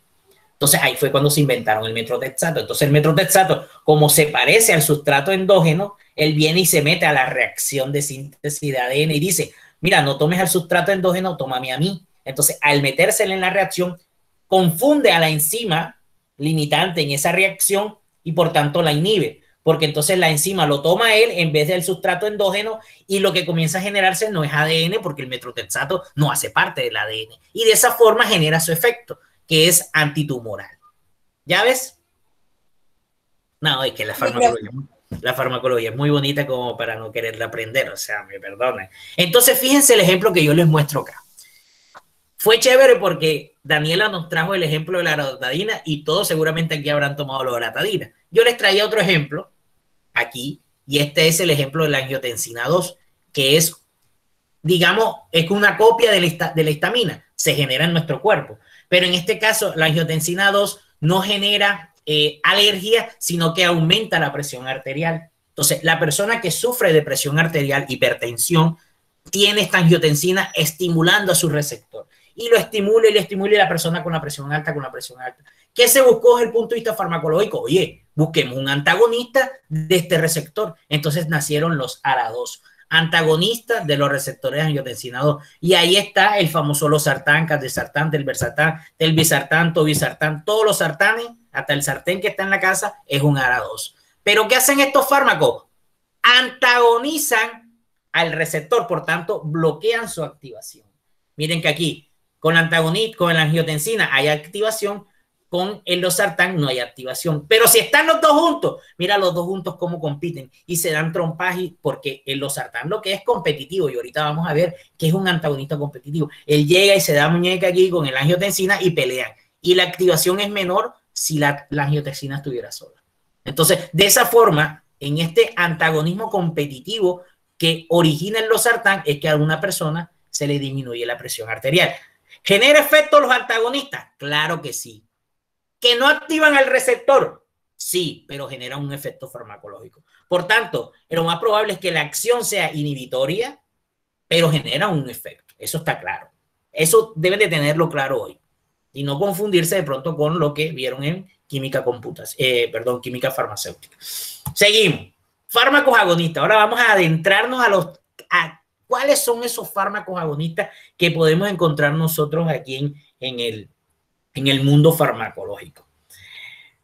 S2: Entonces ahí fue cuando se inventaron el metrotexato. Entonces el metrotexato, como se parece al sustrato endógeno, él viene y se mete a la reacción de síntesis de ADN y dice, mira, no tomes al sustrato endógeno, tómame a mí. Entonces al metérsele en la reacción, confunde a la enzima limitante en esa reacción y por tanto la inhibe. Porque entonces la enzima lo toma él en vez del sustrato endógeno y lo que comienza a generarse no es ADN porque el metrotexato no hace parte del ADN. Y de esa forma genera su efecto, que es antitumoral. ¿Ya ves? No, es que la farmacología es muy bonita como para no quererla aprender, o sea, me perdonen. Entonces, fíjense el ejemplo que yo les muestro acá. Fue chévere porque Daniela nos trajo el ejemplo de la loratadina y todos seguramente aquí habrán tomado la loratadina. Yo les traía otro ejemplo aquí, y este es el ejemplo de la angiotensina 2, que es, digamos, es una copia de la histamina, se genera en nuestro cuerpo, pero en este caso la angiotensina 2 no genera alergia, sino que aumenta la presión arterial. Entonces, la persona que sufre de presión arterial, hipertensión, tiene esta angiotensina estimulando a su receptor, y lo estimula y la persona con la presión alta, ¿Qué se buscó desde el punto de vista farmacológico? Oye, busquemos un antagonista de este receptor. Entonces nacieron los ARA2, antagonistas de los receptores de angiotensina 2. Y ahí está el famoso losartán, caldesartán, telbisartán, tobisartán, todos los sartanes, hasta el sartén que está en la casa, es un ARA2. ¿Pero qué hacen estos fármacos? Antagonizan al receptor, por tanto, bloquean su activación. Miren que aquí, con la angiotensina hay activación, con el losartán no hay activación. Pero si están los dos juntos, mira los dos juntos cómo compiten y se dan trompaje, porque el losartán lo que es competitivo, y ahorita vamos a ver que es un antagonista competitivo. Él llega y se da muñeca aquí con el angiotensina y pelean. Y la activación es menor si la angiotensina estuviera sola. Entonces, de esa forma, en este antagonismo competitivo que origina el losartán, es que a una persona se le disminuye la presión arterial. ¿Genera efecto los antagonistas? Claro que sí. ¿Que no activan al receptor? Sí, pero generan un efecto farmacológico. Por tanto, lo más probable es que la acción sea inhibitoria, pero genera un efecto. Eso está claro. Eso deben de tenerlo claro hoy. Y no confundirse de pronto con lo que vieron en química farmacéutica. Seguimos. Fármacos agonistas. Ahora vamos a adentrarnos a cuáles son esos fármacos agonistas que podemos encontrar nosotros aquí en el mundo farmacológico.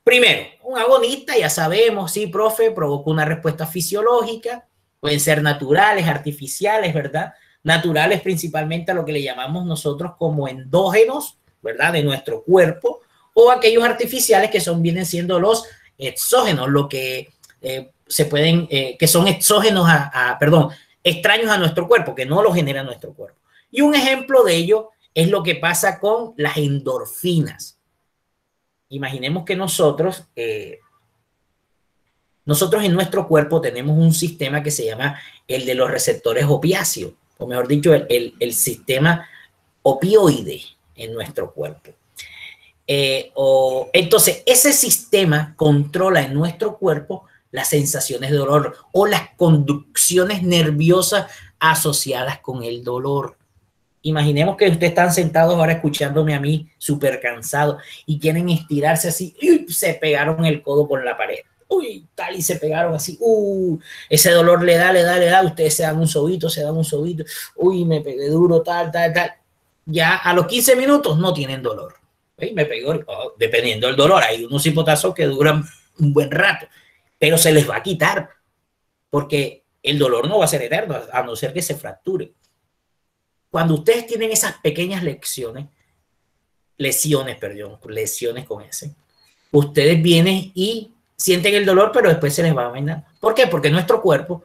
S2: Primero, un agonista, ya sabemos, sí, profe, provoca una respuesta fisiológica, pueden ser naturales, artificiales, ¿verdad? Naturales principalmente a lo que le llamamos nosotros como endógenos, ¿verdad? De nuestro cuerpo, o aquellos artificiales que vienen siendo los exógenos, lo que que son exógenos extraños a nuestro cuerpo, que no lo genera nuestro cuerpo. Y un ejemplo de ello es lo que pasa con las endorfinas. Imaginemos que nosotros en nuestro cuerpo tenemos un sistema que se llama el de los receptores opiáceos, o mejor dicho, el sistema opioide en nuestro cuerpo. Entonces, ese sistema controla en nuestro cuerpo las sensaciones de dolor o las conducciones nerviosas asociadas con el dolor. Imaginemos que ustedes están sentados ahora escuchándome a mí súper cansado y quieren estirarse así, y se pegaron el codo con la pared. Uy, tal, y se pegaron así, ese dolor le da, ustedes se dan un sobito, uy, me pegué duro, tal. Ya a los 15 minutos no tienen dolor. Me pegó, dependiendo del dolor, hay unos hipotazos que duran un buen rato, pero se les va a quitar, porque el dolor no va a ser eterno, a no ser que se fracture. Cuando ustedes tienen esas pequeñas lesiones con ese, ustedes vienen y sienten el dolor, pero después se les va a bailar. ¿Por qué? Porque nuestro cuerpo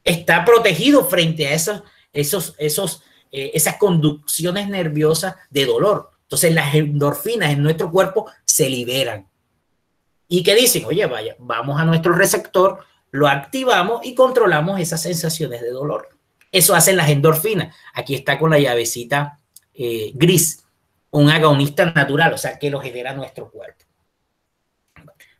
S2: está protegido frente a esas conducciones nerviosas de dolor. Entonces las endorfinas en nuestro cuerpo se liberan. ¿Y qué dicen? Oye, vaya, vamos a nuestro receptor, lo activamos y controlamos esas sensaciones de dolor. Eso hacen las endorfinas. Aquí está con la llavecita gris, un agonista natural, o sea, que lo genera nuestro cuerpo.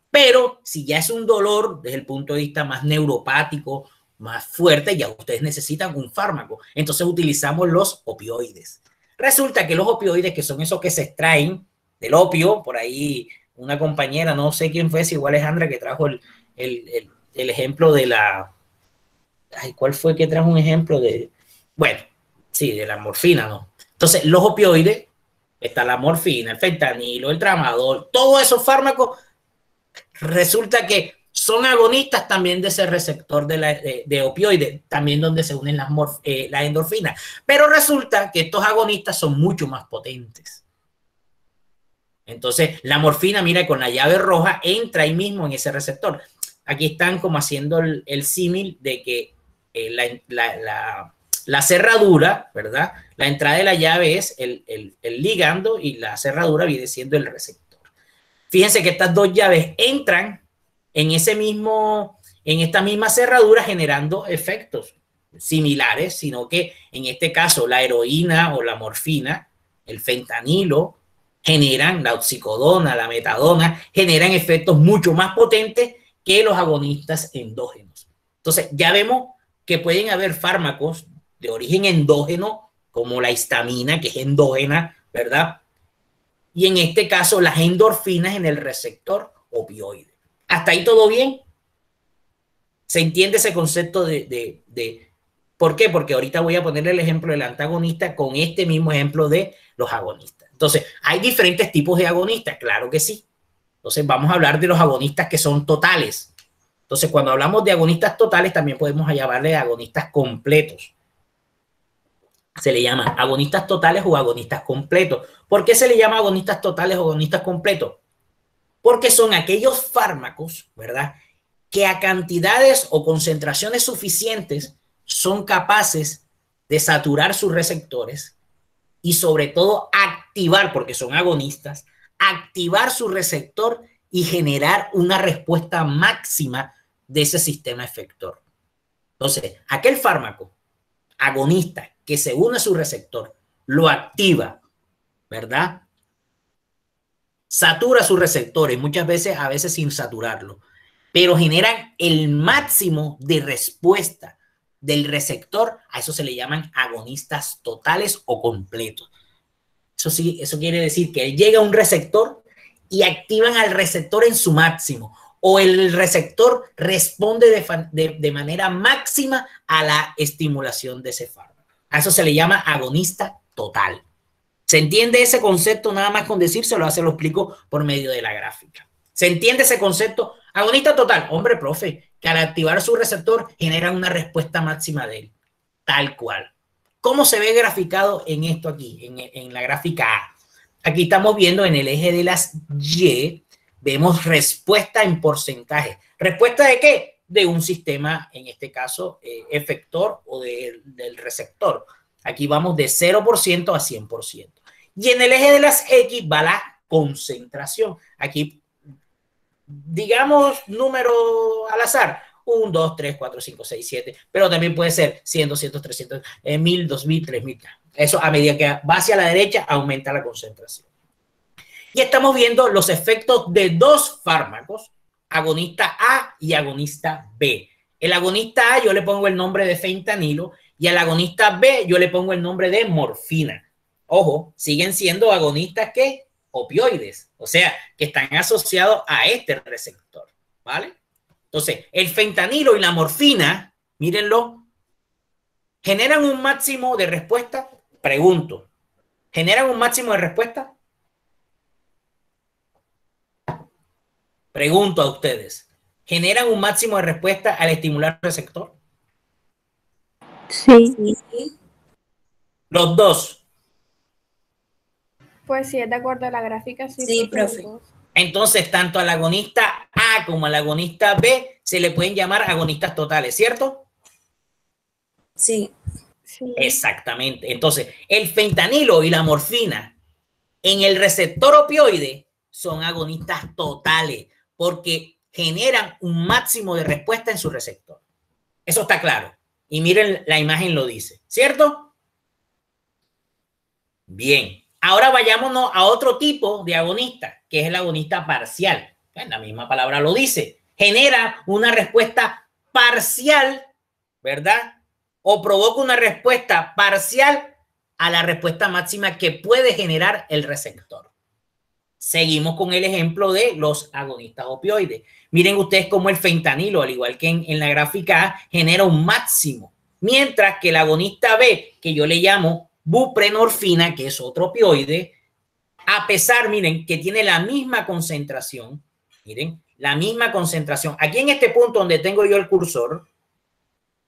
S2: Pero si ya es un dolor desde el punto de vista más neuropático, más fuerte, ya ustedes necesitan un fármaco. Entonces utilizamos los opioides. Resulta que los opioides, que son esos que se extraen del opio, por ahí una compañera, no sé quién fue, si igual Alejandra, que trajo el ejemplo de la... Ay, ¿cuál fue que trajo un ejemplo de...? Bueno, sí, de la morfina, ¿no? Entonces, los opioides, está la morfina, el fentanilo, el tramadol, todos esos fármacos, resulta que son agonistas también de ese receptor de opioides, también donde se unen las endorfinas. Pero resulta que estos agonistas son mucho más potentes. Entonces, la morfina, mira, con la llave roja entra ahí mismo en ese receptor. Aquí están como haciendo el símil de que la cerradura, ¿verdad? La entrada de la llave es el ligando y la cerradura viene siendo el receptor. Fíjense que estas dos llaves entran en esta misma cerradura generando efectos similares, sino que en este caso la heroína o la morfina, el fentanilo, generan la oxicodona, la metadona, generan efectos mucho más potentes que los agonistas endógenos. Entonces, ya vemos que pueden haber fármacos de origen endógeno, como la histamina, que es endógena, ¿verdad? Y en este caso, las endorfinas en el receptor opioide. ¿Hasta ahí todo bien? ¿Se entiende ese concepto ¿por qué? Porque ahorita voy a ponerle el ejemplo del antagonista con este mismo ejemplo de los agonistas. Entonces, ¿hay diferentes tipos de agonistas? Claro que sí. Entonces, vamos a hablar de los agonistas que son totales. Entonces, cuando hablamos de agonistas totales, también podemos llamarle agonistas completos. Se le llama agonistas totales o agonistas completos. ¿Por qué se le llama agonistas totales o agonistas completos? Porque son aquellos fármacos, ¿verdad?, que a cantidades o concentraciones suficientes son capaces de saturar sus receptores y sobre todo activar, porque son agonistas, activar su receptor y generar una respuesta máxima de ese sistema efector. Entonces, aquel fármaco agonista que se une a su receptor, lo activa, ¿verdad? Satura sus receptores, muchas veces, a veces sin saturarlo, pero generan el máximo de respuesta del receptor. A eso se le llaman agonistas totales o completos. Eso sí, eso quiere decir que llega a un receptor y activan al receptor en su máximo, o el receptor responde de manera máxima a la estimulación de ese fármaco. A eso se le llama agonista total. ¿Se entiende ese concepto? Nada más con decírselo, se lo explico por medio de la gráfica. ¿Se entiende ese concepto? Agonista total, hombre, profe, que al activar su receptor genera una respuesta máxima de él, tal cual. ¿Cómo se ve graficado en esto aquí, en la gráfica A? Aquí estamos viendo en el eje de las Y, vemos respuesta en porcentaje. ¿Respuesta de qué? De un sistema, en este caso, efector o del receptor. Aquí vamos de 0% a 100%. Y en el eje de las X va la concentración. Aquí, digamos, número al azar. 1, 2, 3, 4, 5, 6, 7. Pero también puede ser 100, 200, 300, 1000, 2000, 3000. Eso a medida que va hacia la derecha aumenta la concentración. Y estamos viendo los efectos de dos fármacos agonista A y agonista B. El agonista A yo le pongo el nombre de fentanilo y al agonista B yo le pongo el nombre de morfina. Ojo, siguen siendo agonistas que opioides, o sea, que están asociados a este receptor, ¿vale? Entonces, el fentanilo y la morfina, mírenlo, ¿generan un máximo de respuesta? Pregunto, ¿generan un máximo de respuesta? Pregunto a ustedes, ¿generan un máximo de respuesta al estimular el receptor?
S6: Sí.
S2: Los dos.
S9: Pues sí, es de acuerdo a la gráfica, sí.
S3: Sí, profe.
S2: Entonces, tanto al agonista A como al agonista B se le pueden llamar agonistas totales, ¿cierto?
S3: Sí.
S9: Sí.
S2: Exactamente. Entonces, el fentanilo y la morfina en el receptor opioide son agonistas totales porque generan un máximo de respuesta en su receptor. Eso está claro. Y miren, la imagen lo dice, ¿cierto? Bien. Ahora vayámonos a otro tipo de agonista, que es el agonista parcial. La misma palabra lo dice. Genera una respuesta parcial, ¿verdad? O provoca una respuesta parcial a la respuesta máxima que puede generar el receptor. Seguimos con el ejemplo de los agonistas opioides. Miren ustedes cómo el fentanilo, al igual que en la gráfica A, genera un máximo. Mientras que el agonista B, que yo le llamo buprenorfina, que es otro opioide, a pesar, miren, que tiene la misma concentración, miren, la misma concentración. Aquí en este punto donde tengo yo el cursor,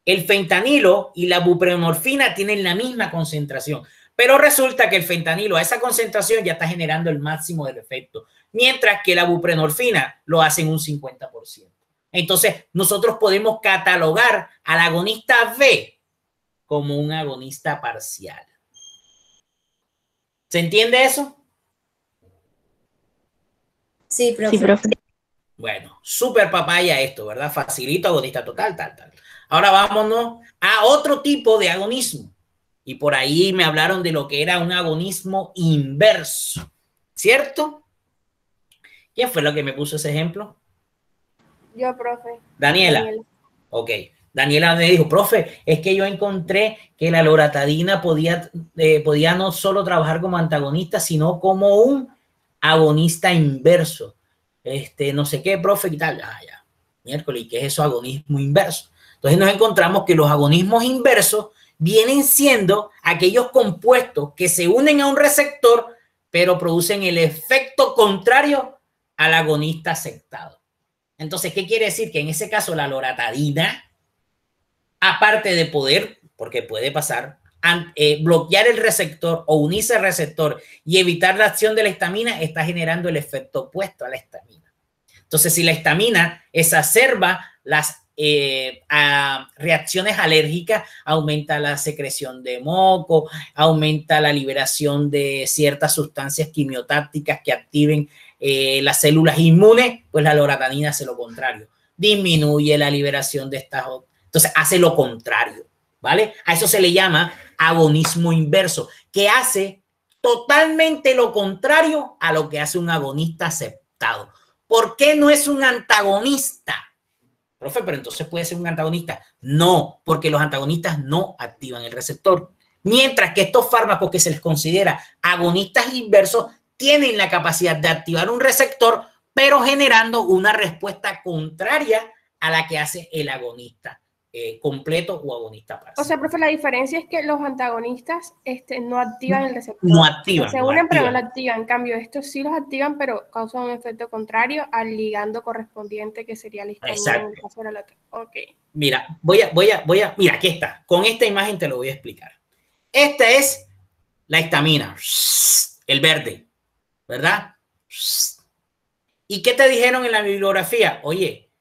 S2: el fentanilo y la buprenorfina tienen la misma concentración, pero resulta que el fentanilo a esa concentración ya está generando el máximo del efecto, mientras que la buprenorfina lo hace en un 50%. Entonces, nosotros podemos catalogar al agonista B como un agonista parcial. ¿Se entiende eso?
S3: Sí, profe.
S4: Sí, profe.
S2: Bueno, súper papaya esto, ¿verdad? Facilito, agonista total, tal. Ahora vámonos a otro tipo de agonismo. Y por ahí me hablaron de lo que era un agonismo inverso, ¿cierto? ¿Quién fue lo que me puso ese ejemplo?
S9: Yo, profe.
S2: Daniela. Ok. Daniela me dijo, profe, es que yo encontré que la loratadina podía no solo trabajar como antagonista, sino como un agonista inverso. No sé qué, profe, y tal. Ah, ya. Miércoles, ¿qué es eso, agonismo inverso? Entonces nos encontramos que los agonismos inversos vienen siendo aquellos compuestos que se unen a un receptor, pero producen el efecto contrario al agonista aceptado. Entonces, ¿qué quiere decir? Que en ese caso la loratadina, aparte de poder, porque puede pasar, bloquear el receptor o unirse al receptor y evitar la acción de la histamina, está generando el efecto opuesto a la histamina. Entonces, si la histamina exacerba las reacciones alérgicas, aumenta la secreción de moco, aumenta la liberación de ciertas sustancias quimiotácticas que activen las células inmunes, pues la loratadina hace lo contrario, disminuye la liberación de estas, entonces hace lo contrario, ¿vale? A eso se le llama agonismo inverso, que hace totalmente lo contrario a lo que hace un agonista aceptado. ¿Por qué no es un antagonista? Profe, pero entonces puede ser un antagonista. No, porque los antagonistas no activan el receptor. Mientras que estos fármacos que se les considera agonistas inversos tienen la capacidad de activar un receptor, pero generando una respuesta contraria a la que hace el agonista completo o agonista parcial.
S9: O sea, profe, la diferencia es que los antagonistas no activan el receptor.
S2: No activan.
S9: Se unen, pero no lo activan. En cambio, estos sí los activan, pero causan un efecto contrario al ligando correspondiente, que sería la histamina en el caso de la otra. Ok.
S2: Mira, mira, aquí está. Con esta imagen te lo voy a explicar. Esta es la histamina, el verde, ¿verdad? ¿Y qué te dijeron en la bibliografía? Oye,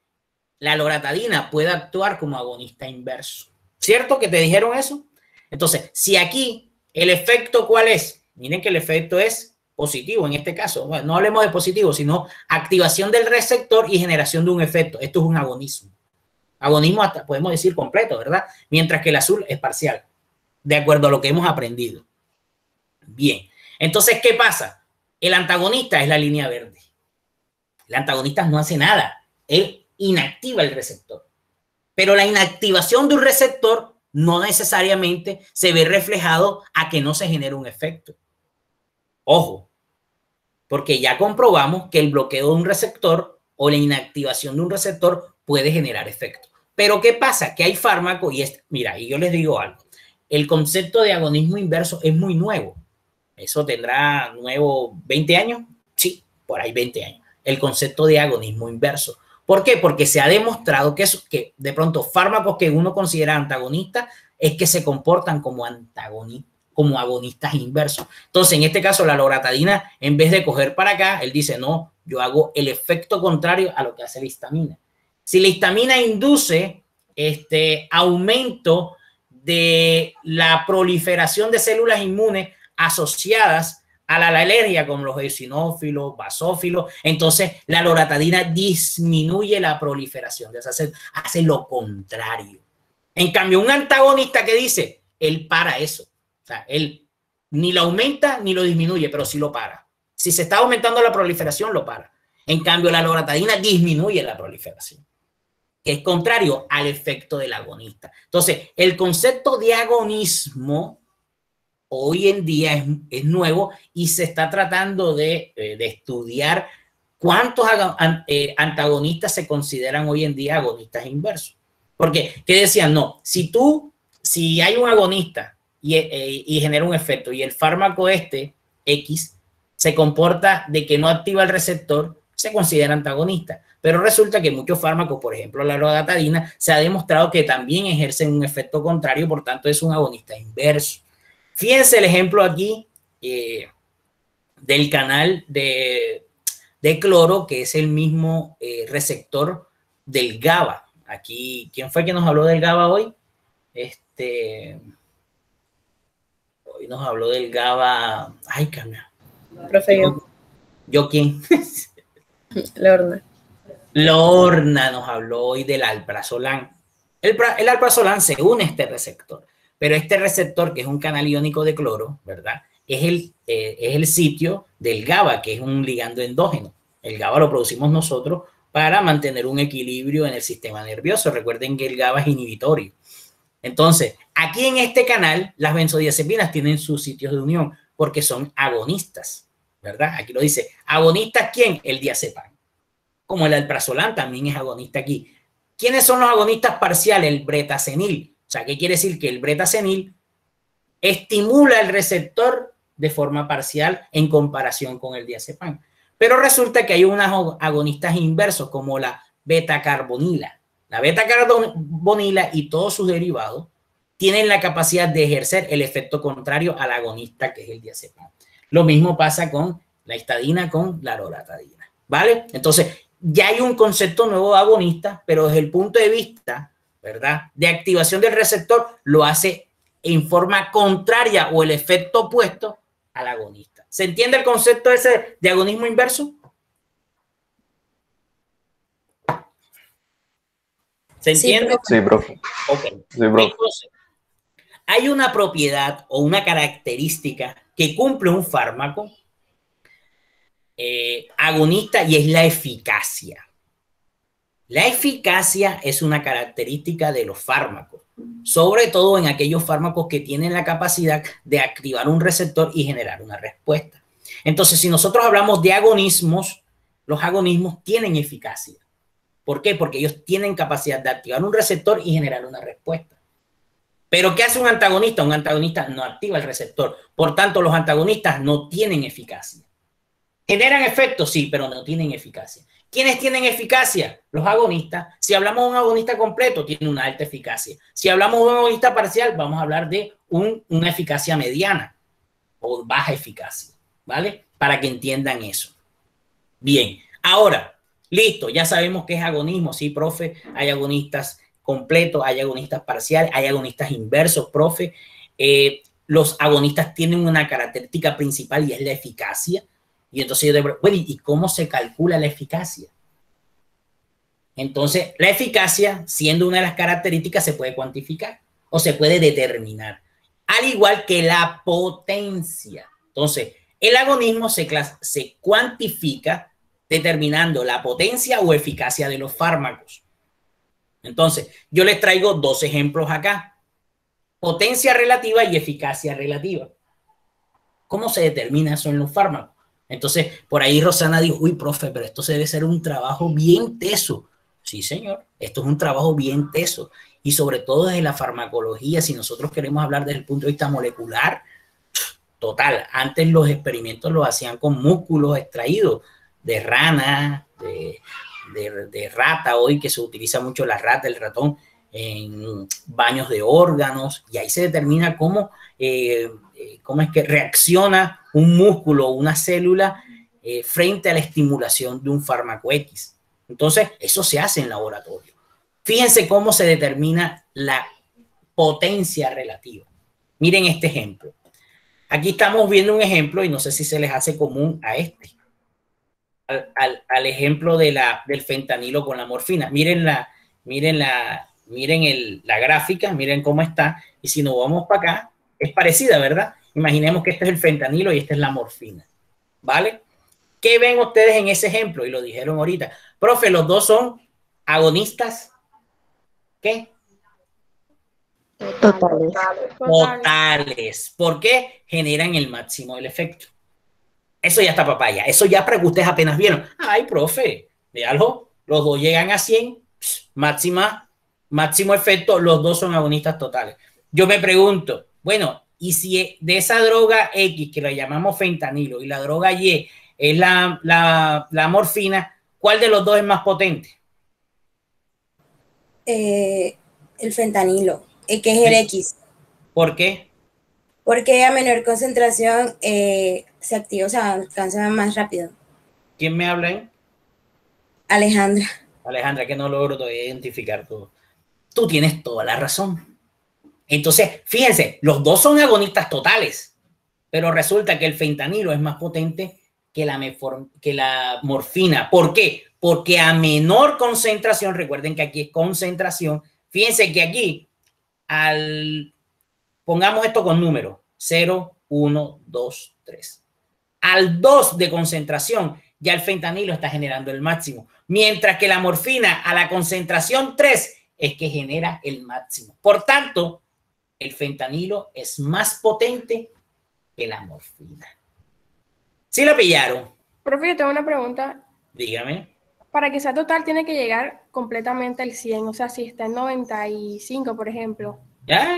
S2: la loratadina puede actuar como agonista inverso. ¿Cierto que te dijeron eso? Entonces, si aquí el efecto, ¿cuál es? Miren que el efecto es positivo en este caso. Bueno, no hablemos de positivo, sino activación del receptor y generación de un efecto. Esto es un agonismo. Agonismo hasta podemos decir completo, ¿verdad? Mientras que el azul es parcial, de acuerdo a lo que hemos aprendido. Bien. Entonces, ¿qué pasa? El antagonista es la línea verde. El antagonista no hace nada. él inactiva el receptor. Pero la inactivación de un receptor no necesariamente se ve reflejado a que no se genere un efecto. Ojo, porque ya comprobamos que el bloqueo de un receptor o la inactivación de un receptor puede generar efecto. Pero ¿qué pasa? Que hay fármacos y mira, y yo les digo algo, el concepto de agonismo inverso es muy nuevo. Eso tendrá nuevo 20 años, sí, por ahí 20 años. El concepto de agonismo inverso. ¿Por qué? Porque se ha demostrado que de pronto fármacos que uno considera antagonistas es que se comportan como agonistas inversos. Entonces, en este caso, la loratadina, en vez de coger para acá, él dice, no, yo hago el efecto contrario a lo que hace la histamina. Si la histamina induce aumento de la proliferación de células inmunes asociadas a la alergia, como los eosinófilos, basófilos, entonces la loratadina disminuye la proliferación de esas células, hace lo contrario. En cambio, un antagonista que dice, él para eso. O sea, él ni lo aumenta ni lo disminuye, pero sí lo para. Si se está aumentando la proliferación, lo para. En cambio, la loratadina disminuye la proliferación, que es contrario al efecto del agonista. Entonces, el concepto de agonismo hoy en día es nuevo y se está tratando de estudiar cuántos antagonistas se consideran hoy en día agonistas inversos. Porque, ¿qué decían? No, si hay un agonista y genera un efecto y el fármaco X se comporta de que no activa el receptor, se considera antagonista. Pero resulta que muchos fármacos, por ejemplo la loratadina, se ha demostrado que también ejercen un efecto contrario, por tanto es un agonista inverso. Fíjense el ejemplo aquí del canal de cloro, que es el mismo receptor del GABA. Aquí, ¿quién fue que nos habló del GABA hoy? Hoy nos habló del GABA. Ay, cambia.
S5: Profe,
S2: ¿Yo quién?
S5: Lorna.
S2: Lorna nos habló hoy del alprazolam. El alprazolam se une a este receptor, pero este receptor, que es un canal iónico de cloro, ¿verdad? Es el sitio del GABA, que es un ligando endógeno. El GABA lo producimos nosotros para mantener un equilibrio en el sistema nervioso. Recuerden que el GABA es inhibitorio. Entonces, aquí en este canal, las benzodiazepinas tienen sus sitios de unión porque son agonistas, ¿verdad? Aquí lo dice. ¿Agonistas quién? El diazepam. Como el alprazolam también es agonista aquí. ¿Quiénes son los agonistas parciales? El bretasenil. O sea, ¿qué quiere decir? Que el bretasenil estimula el receptor de forma parcial en comparación con el diazepam. Pero resulta que hay unos agonistas inversos como la beta-carbonila. La beta-carbonila y todos sus derivados tienen la capacidad de ejercer el efecto contrario al agonista que es el diazepam. Lo mismo pasa con la histadina, con la loratadina, ¿vale? Entonces, ya hay un concepto nuevo de agonista, pero desde el punto de vista, ¿verdad?, de activación del receptor, lo hace en forma contraria o el efecto opuesto al agonista. ¿Se entiende el concepto ese de agonismo inverso? ¿Se entiende?
S10: Sí, profe.
S2: Okay.
S10: Sí, profe.
S2: Entonces, hay una propiedad o una característica que cumple un fármaco agonista y es la eficacia. La eficacia es una característica de los fármacos, sobre todo en aquellos fármacos que tienen la capacidad de activar un receptor y generar una respuesta. Entonces, si nosotros hablamos de agonismos, los agonismos tienen eficacia. ¿Por qué? Porque ellos tienen capacidad de activar un receptor y generar una respuesta. ¿Pero qué hace un antagonista? Un antagonista no activa el receptor. Por tanto, los antagonistas no tienen eficacia. ¿Generan efectos? Sí, pero no tienen eficacia. ¿Quiénes tienen eficacia? Los agonistas. Si hablamos de un agonista completo, tiene una alta eficacia. Si hablamos de un agonista parcial, vamos a hablar de una eficacia mediana o baja eficacia, ¿vale? Para que entiendan eso. Bien, ahora, listo, ya sabemos qué es agonismo. Sí, profe, hay agonistas completos, hay agonistas parciales, hay agonistas inversos, profe. Los agonistas tienen una característica principal y es la eficacia. Y entonces yo digo, bueno, ¿y cómo se calcula la eficacia? Entonces, la eficacia, siendo una de las características, se puede cuantificar o se puede determinar, al igual que la potencia. Entonces, el agonismo se cuantifica determinando la potencia o eficacia de los fármacos. Entonces, yo les traigo dos ejemplos acá. Potencia relativa y eficacia relativa. ¿Cómo se determina eso en los fármacos? Entonces, por ahí Rosana dijo, uy, profe, pero esto debe ser un trabajo bien teso. Sí, señor, esto es un trabajo bien teso. Y sobre todo desde la farmacología, si nosotros queremos hablar desde el punto de vista molecular, total, antes los experimentos los hacían con músculos extraídos de rana, de rata, hoy que se utiliza mucho la rata, el ratón, en baños de órganos, y ahí se determina cómo es que reacciona un músculo o una célula frente a la estimulación de un fármaco X. Entonces, eso se hace en laboratorio. Fíjense cómo se determina la potencia relativa. Miren este ejemplo. Aquí estamos viendo un ejemplo y no sé si se les hace común a este. Al ejemplo del fentanilo con la morfina. Miren la gráfica, miren cómo está. Y si nos vamos para acá, es parecida, ¿verdad? Imaginemos que este es el fentanilo y esta es la morfina. ¿Vale? ¿Qué ven ustedes en ese ejemplo? Y lo dijeron ahorita. Profe, los dos son agonistas. ¿Qué? Totales. ¿Por qué? Generan el máximo del efecto. Eso ya está papaya. Eso ya para que ustedes apenas vieron. Ay, profe, véalo. Los dos llegan a 100. Máximo efecto. Los dos son agonistas totales. Yo me pregunto, bueno, y si de esa droga X, que la llamamos fentanilo, y la droga Y es la morfina, ¿cuál de los dos es más potente?
S3: El fentanilo, que es el X.
S2: ¿Por qué?
S3: Porque a menor concentración se activa, o sea, alcanza más rápido.
S2: ¿Quién me habla ahí?
S3: Alejandra.
S2: Alejandra, que no logro todavía identificar todo. Tú tienes toda la razón. Entonces, fíjense, los dos son agonistas totales, pero resulta que el fentanilo es más potente que la morfina. ¿Por qué? Porque a menor concentración, recuerden que aquí es concentración, fíjense que aquí, pongamos esto con números, 0, 1, 2, 3. Al 2 de concentración, ya el fentanilo está generando el máximo, mientras que la morfina a la concentración 3 es que genera el máximo. Por tanto, el fentanilo es más potente que la morfina. ¿Sí lo pillaron?
S9: Profe, yo tengo una pregunta.
S2: Dígame.
S9: Para que sea total tiene que llegar completamente al 100, o sea, si está en 95, por ejemplo.
S2: Ya,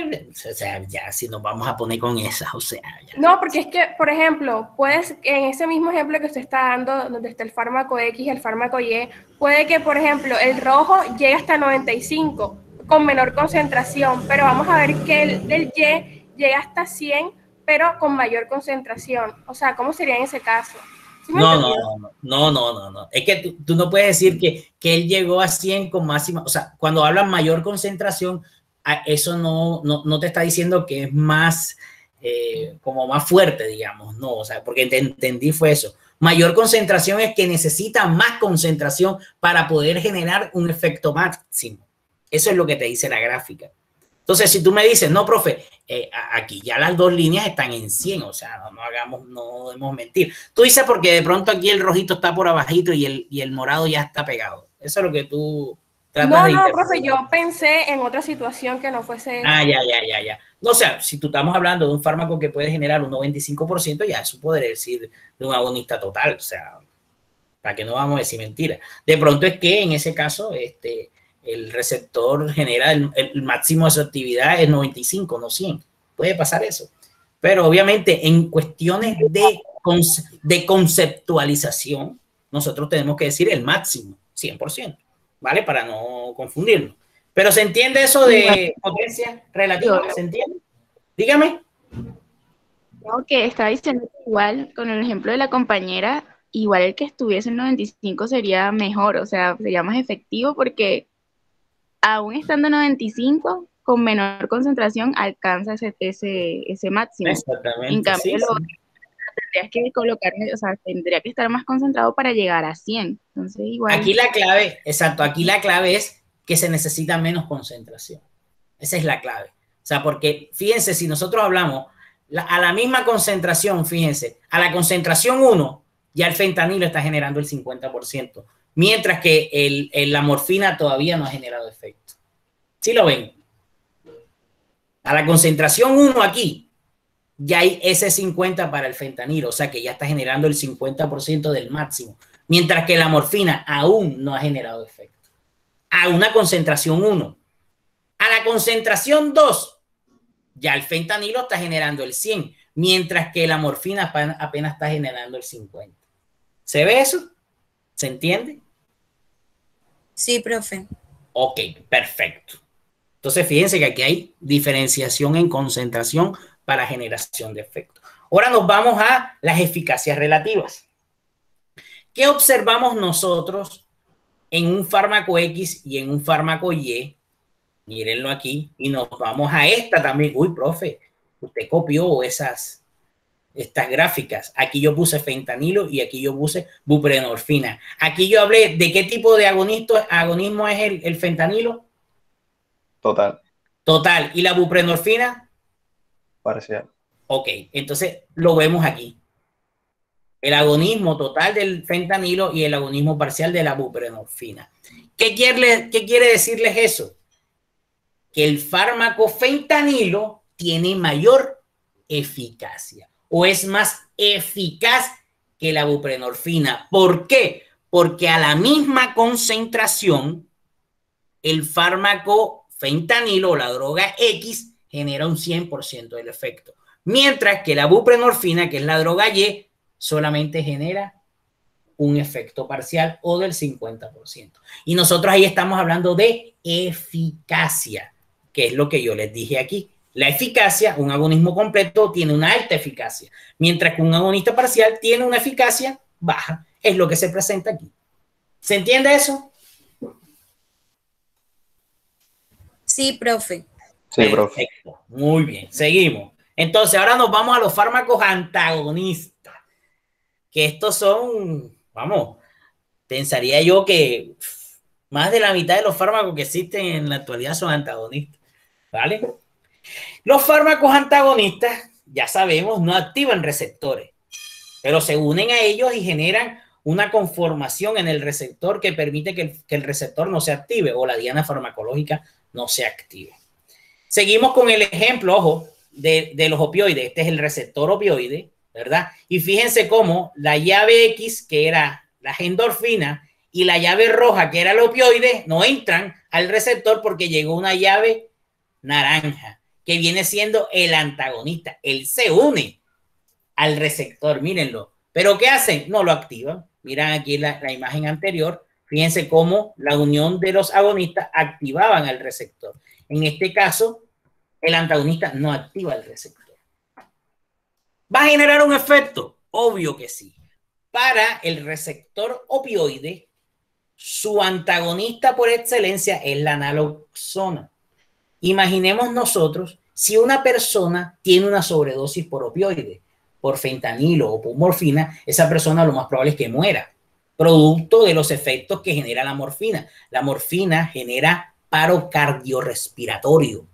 S2: si nos vamos a poner con esas, o sea. Ya.
S9: No, porque es que, por ejemplo, puedes, en ese mismo ejemplo que usted está dando, donde está el fármaco X y el fármaco Y, puede que, por ejemplo, el rojo llegue hasta 95 con menor concentración, pero vamos a ver que el del Y llega hasta 100, pero con mayor concentración. O sea, ¿cómo sería en ese caso? ¿Sí
S2: No. Es que tú no puedes decir que él llegó a 100 con máxima. O sea, cuando hablan mayor concentración, eso no te está diciendo que es más, como más fuerte, digamos. No, o sea, porque te entendí fue eso. Mayor concentración es que necesita más concentración para poder generar un efecto máximo. Eso es lo que te dice la gráfica. Entonces, si tú me dices, no, profe, aquí ya las dos líneas están en 100, o sea, no debemos mentir. Tú dices porque de pronto aquí el rojito está por abajito y el morado ya está pegado. Eso es lo que tú tratas de
S9: No, profe, yo pensé en otra situación que no fuese...
S2: Ya. No, o sea, si tú estamos hablando de un fármaco que puede generar un 95%, ya eso podría decir de un agonista total, o sea, para que no vamos a decir mentiras. De pronto es que en ese caso, el receptor genera el máximo de su actividad es 95, no 100. Puede pasar eso. Pero obviamente en cuestiones de conceptualización, nosotros tenemos que decir el máximo, 100%, ¿vale? Para no confundirnos. Pero ¿se entiende eso de potencia relativa? ¿Se entiende? Dígame.
S4: No, que estaba diciendo que igual, con el ejemplo de la compañera, igual el que estuviese en 95 sería mejor, o sea, sería más efectivo porque aún estando en 95, con menor concentración alcanza ese máximo.
S2: Exactamente.
S4: En cambio, tendrías que colocarle, o sea, tendría que estar más concentrado para llegar a 100. Entonces, igual.
S2: Aquí la clave es que se necesita menos concentración. Esa es la clave. O sea, porque fíjense, si nosotros hablamos a la misma concentración, fíjense, a la concentración 1, Ya el fentanilo está generando el 50%, mientras que la morfina todavía no ha generado efecto. ¿Sí lo ven? A la concentración 1 aquí, ya hay ese 50 para el fentanilo, o sea que ya está generando el 50% del máximo, mientras que la morfina aún no ha generado efecto. A una concentración 1. A la concentración 2, ya el fentanilo está generando el 100, mientras que la morfina apenas está generando el 50. ¿Se ve eso? ¿Se entiende?
S3: Sí, profe.
S2: Ok, perfecto. Entonces, fíjense que aquí hay diferenciación en concentración para generación de efecto. Ahora nos vamos a las eficacias relativas. ¿Qué observamos nosotros en un fármaco X y en un fármaco Y? Mírenlo aquí y nos vamos a esta también. Uy, profe, usted copió estas gráficas. Aquí yo puse fentanilo y aquí yo puse buprenorfina. Aquí yo hablé de qué tipo de agonismo es el fentanilo.
S10: Total.
S2: Total. ¿Y la buprenorfina?
S10: Parcial.
S2: Ok, entonces lo vemos aquí. El agonismo total del fentanilo y el agonismo parcial de la buprenorfina. ¿Qué quiere decirles eso? Que el fármaco fentanilo tiene mayor eficacia o es más eficaz que la buprenorfina. ¿Por qué? Porque a la misma concentración, el fármaco fentanilo o la droga X genera un 100% del efecto, mientras que la buprenorfina, que es la droga Y, solamente genera un efecto parcial o del 50%. Y nosotros ahí estamos hablando de eficacia, que es lo que yo les dije aquí. La eficacia, un agonismo completo tiene una alta eficacia, mientras que un agonista parcial tiene una eficacia baja. Es lo que se presenta aquí. ¿Se entiende eso?
S3: Sí, profe.
S10: Sí, profe.
S2: Perfecto. Muy bien, seguimos. Entonces, ahora nos vamos a los fármacos antagonistas, que estos son, vamos, pensaría yo que más de la mitad de los fármacos que existen en la actualidad son antagonistas, ¿vale? Los fármacos antagonistas, ya sabemos, no activan receptores, pero se unen a ellos y generan una conformación en el receptor que permite que el receptor no se active o la diana farmacológica no se active. Seguimos con el ejemplo, ojo, de los opioides. Este es el receptor opioide, ¿verdad? Y fíjense cómo la llave X, que era la endorfina, y la llave roja, que era el opioide, no entran al receptor porque llegó una llave naranja, que viene siendo el antagonista. Él se une al receptor, mírenlo. ¿Pero qué hacen? No lo activan. Miran aquí la imagen anterior. Fíjense cómo la unión de los agonistas activaban al receptor. En este caso, el antagonista no activa el receptor. ¿Va a generar un efecto? Obvio que sí. Para el receptor opioide, su antagonista por excelencia es la naloxona. Imaginemos nosotros si una persona tiene una sobredosis por opioide, por fentanilo o por morfina, esa persona lo más probable es que muera, producto de los efectos que genera la morfina. La morfina genera paro cardiorrespiratorio,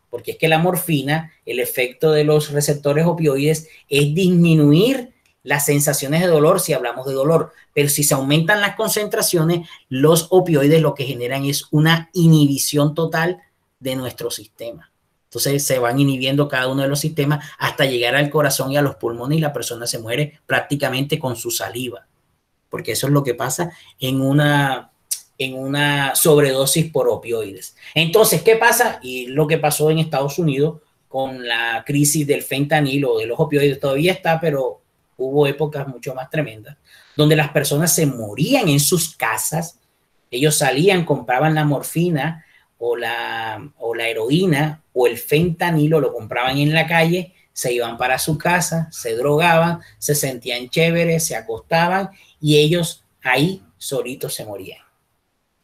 S2: porque es que la morfina, el efecto de los receptores opioides es disminuir las sensaciones de dolor si hablamos de dolor, pero si se aumentan las concentraciones, los opioides lo que generan es una inhibición total de nuestro sistema. Entonces se van inhibiendo cada uno de los sistemas hasta llegar al corazón y a los pulmones y la persona se muere prácticamente con su saliva, porque eso es lo que pasa en una sobredosis por opioides. Entonces, ¿qué pasa? Y lo que pasó en Estados Unidos con la crisis del fentanilo o de los opioides todavía está, pero hubo épocas mucho más tremendas, donde las personas se morían en sus casas. Ellos salían, compraban la morfina o la heroína o el fentanilo, lo compraban en la calle, se iban para su casa, se drogaban, se sentían chéveres, se acostaban y ellos ahí solitos se morían,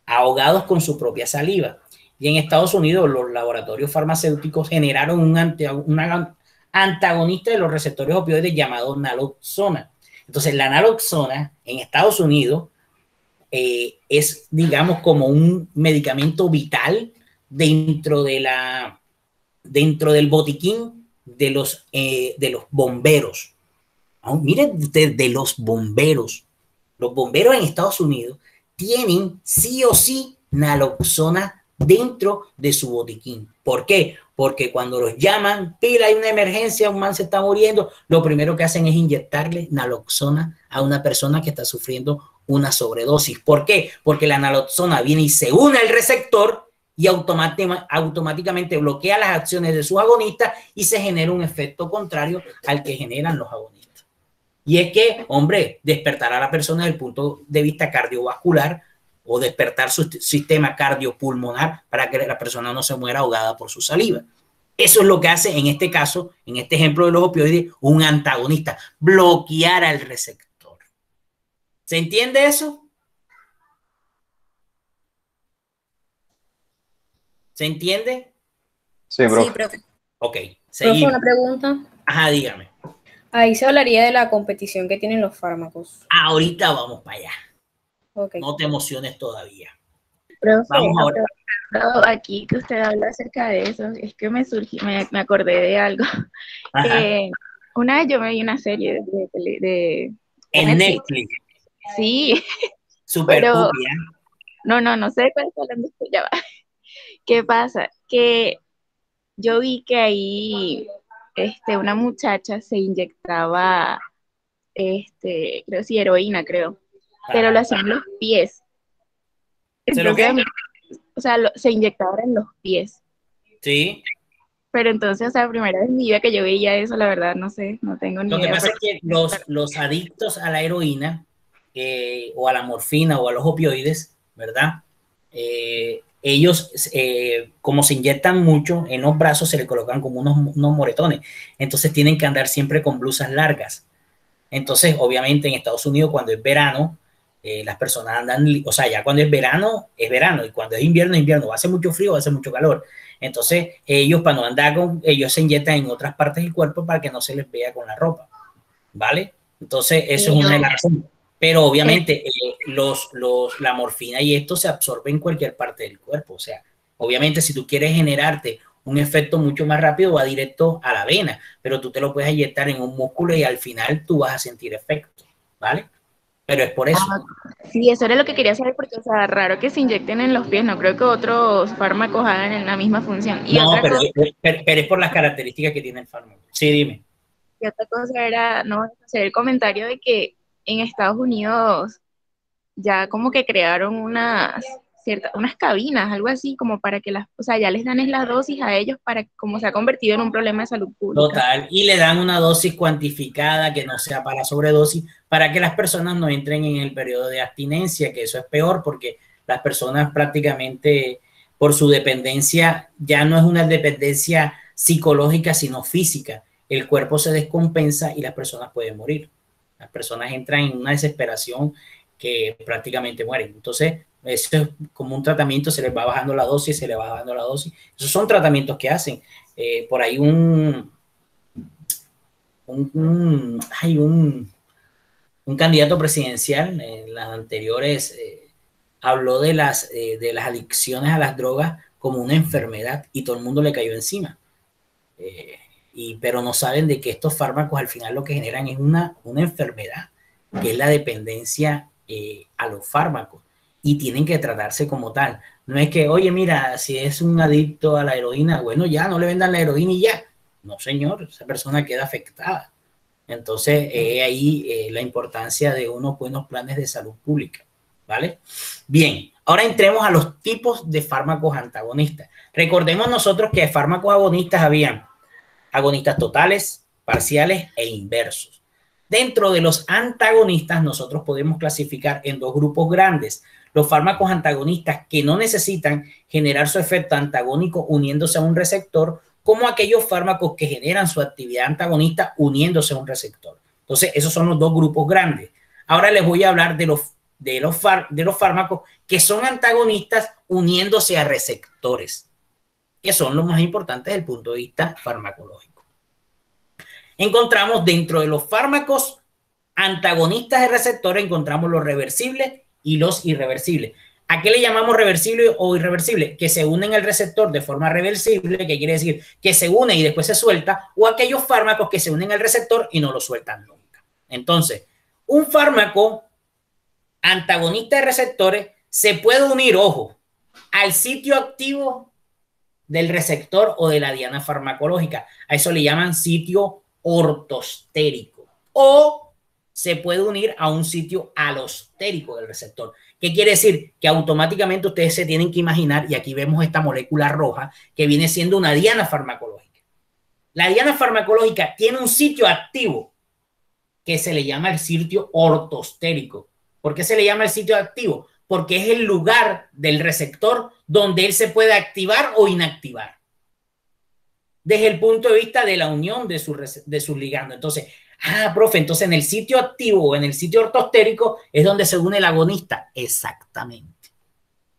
S2: ahogados con su propia saliva. Y en Estados Unidos los laboratorios farmacéuticos generaron un antagonista de los receptores opioides llamado naloxona. Entonces la naloxona en Estados Unidos es, digamos, como un medicamento vital dentro del botiquín de los bomberos. Miren ustedes, de los bomberos. Los bomberos en Estados Unidos tienen sí o sí naloxona dentro de su botiquín. ¿Por qué? Porque cuando los llaman, pila, hay una emergencia, un man se está muriendo, lo primero que hacen es inyectarle naloxona a una persona que está sufriendo una sobredosis. ¿Por qué? Porque la naloxona viene y se une al receptor y automáticamente bloquea las acciones de sus agonistas y se genera un efecto contrario al que generan los agonistas. Y es que, hombre, despertar a la persona desde el punto de vista cardiovascular o despertar su sistema cardiopulmonar para que la persona no se muera ahogada por su saliva. Eso es lo que hace en este caso, en este ejemplo de los opioides, un antagonista, bloquear al receptor. ¿Se entiende eso? ¿Se entiende?
S10: Sí, profe.
S3: Sí, profe.
S2: Ok,
S5: Profe,
S2: seguimos.
S5: una pregunta.
S2: Ajá, dígame.
S5: Ahí se hablaría de la competición que tienen los fármacos.
S2: Ahorita vamos para allá.
S5: Okay.
S2: No te emociones todavía.
S4: Profe,
S2: Vamos ahora.
S4: aquí que usted habla acerca de eso, es que me acordé de algo. Una vez yo me vi una serie de
S2: en Netflix.
S4: Sí.
S2: Super
S4: pero
S2: pupi, ¿eh?
S4: No sé cuál está hablando usted, ya va. ¿Qué pasa? Que yo vi que ahí una muchacha se inyectaba, creo sí, heroína, creo, pero lo hacía en los pies. Entonces, o sea, se inyectaba en los pies.
S2: Sí.
S4: Pero entonces, o sea, primera vez en mi vida que yo veía eso, la verdad, no sé, no tengo ni idea.
S2: Lo que pasa es que los adictos a la heroína o a la morfina o a los opioides, ¿verdad? Ellos, como se inyectan mucho en los brazos, se le colocan como unos moretones. Entonces tienen que andar siempre con blusas largas. Entonces, obviamente, en Estados Unidos, cuando es verano, las personas andan, o sea, ya cuando es verano, y cuando es invierno, invierno. Va a hacer mucho frío, va a hacer mucho calor. Entonces, ellos, para no andar ellos se inyectan en otras partes del cuerpo para que no se les vea con la ropa, ¿vale? Entonces, eso es una de las razones. Pero obviamente, la morfina y esto se absorbe en cualquier parte del cuerpo. O sea, obviamente, si tú quieres generarte un efecto mucho más rápido, va directo a la vena, pero tú te lo puedes inyectar en un músculo y al final tú vas a sentir efecto, ¿vale? Pero es por eso.
S4: Sí, eso era lo que quería saber, porque, o sea, raro que se inyecten en los pies, no creo que otros fármacos hagan la misma función. Y
S2: no,
S4: otra
S2: pero es por las
S4: cosa,
S2: características que tiene el fármaco. Sí, dime.
S4: Y otra cosa era, no, hacer el comentario de que en Estados Unidos ya como que crearon unas cabinas, algo así, como para que o sea, ya les dan las dosis a ellos para, como se ha convertido en un problema de salud pública.
S2: Total, y le dan una dosis cuantificada que no sea para sobredosis, para que las personas no entren en el periodo de abstinencia, que eso es peor porque las personas prácticamente por su dependencia, ya no es una dependencia psicológica, sino física. El cuerpo se descompensa y las personas pueden morir. Las personas entran en una desesperación que prácticamente mueren. Entonces, eso es como un tratamiento, se les va bajando la dosis, se les va bajando la dosis. Esos son tratamientos que hacen. Por ahí hay un candidato presidencial en las anteriores habló de las adicciones a las drogas como una enfermedad y todo el mundo le cayó encima. Pero no saben de que estos fármacos al final lo que generan es una enfermedad, que es la dependencia a los fármacos, y tienen que tratarse como tal. No es que, oye, mira, si es un adicto a la heroína, bueno, ya no le vendan la heroína y ya. No, señor, esa persona queda afectada. Entonces, ahí la importancia de unos buenos planes de salud pública, ¿vale? Bien, ahora entremos a los tipos de fármacos antagonistas. Recordemos nosotros que fármacos agonistas habían agonistas totales, parciales e inversos. Dentro de los antagonistas, nosotros podemos clasificar en dos grupos grandes. Los fármacos antagonistas que no necesitan generar su efecto antagónico uniéndose a un receptor, como aquellos fármacos que generan su actividad antagonista uniéndose a un receptor. Entonces, esos son los dos grupos grandes. Ahora les voy a hablar de los fármacos que son antagonistas uniéndose a receptores, que son los más importantes desde el punto de vista farmacológico. Encontramos dentro de los fármacos antagonistas de receptores, encontramos los reversibles y los irreversibles. ¿A qué le llamamos reversible o irreversible? Que se unen al receptor de forma reversible, que quiere decir que se une y después se suelta, o aquellos fármacos que se unen al receptor y no lo sueltan nunca. Entonces, un fármaco antagonista de receptores se puede unir, ojo, al sitio activo del receptor o de la diana farmacológica. A eso le llaman sitio ortostérico. O se puede unir a un sitio alostérico del receptor. ¿Qué quiere decir? Que automáticamente ustedes se tienen que imaginar, y aquí vemos esta molécula roja, que viene siendo una diana farmacológica. La diana farmacológica tiene un sitio activo que se le llama el sitio ortostérico. ¿Por qué se le llama el sitio activo? Porque es el lugar del receptor donde él se puede activar o inactivar. Desde el punto de vista de la unión de sus ligandos. Entonces, profe, entonces en el sitio activo o en el sitio ortostérico es donde se une el agonista. Exactamente.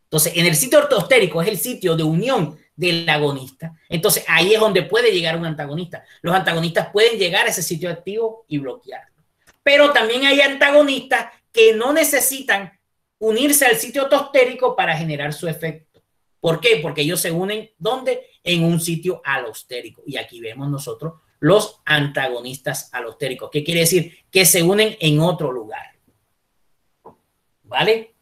S2: Entonces, en el sitio ortostérico es el sitio de unión del agonista. Entonces, ahí es donde puede llegar un antagonista. Los antagonistas pueden llegar a ese sitio activo y bloquearlo. Pero también hay antagonistas que no necesitan unirse al sitio ortostérico para generar su efecto. ¿Por qué? Porque ellos se unen, ¿dónde? En un sitio alostérico. Y aquí vemos nosotros los antagonistas alostéricos. ¿Qué quiere decir? Que se unen en otro lugar. ¿Vale?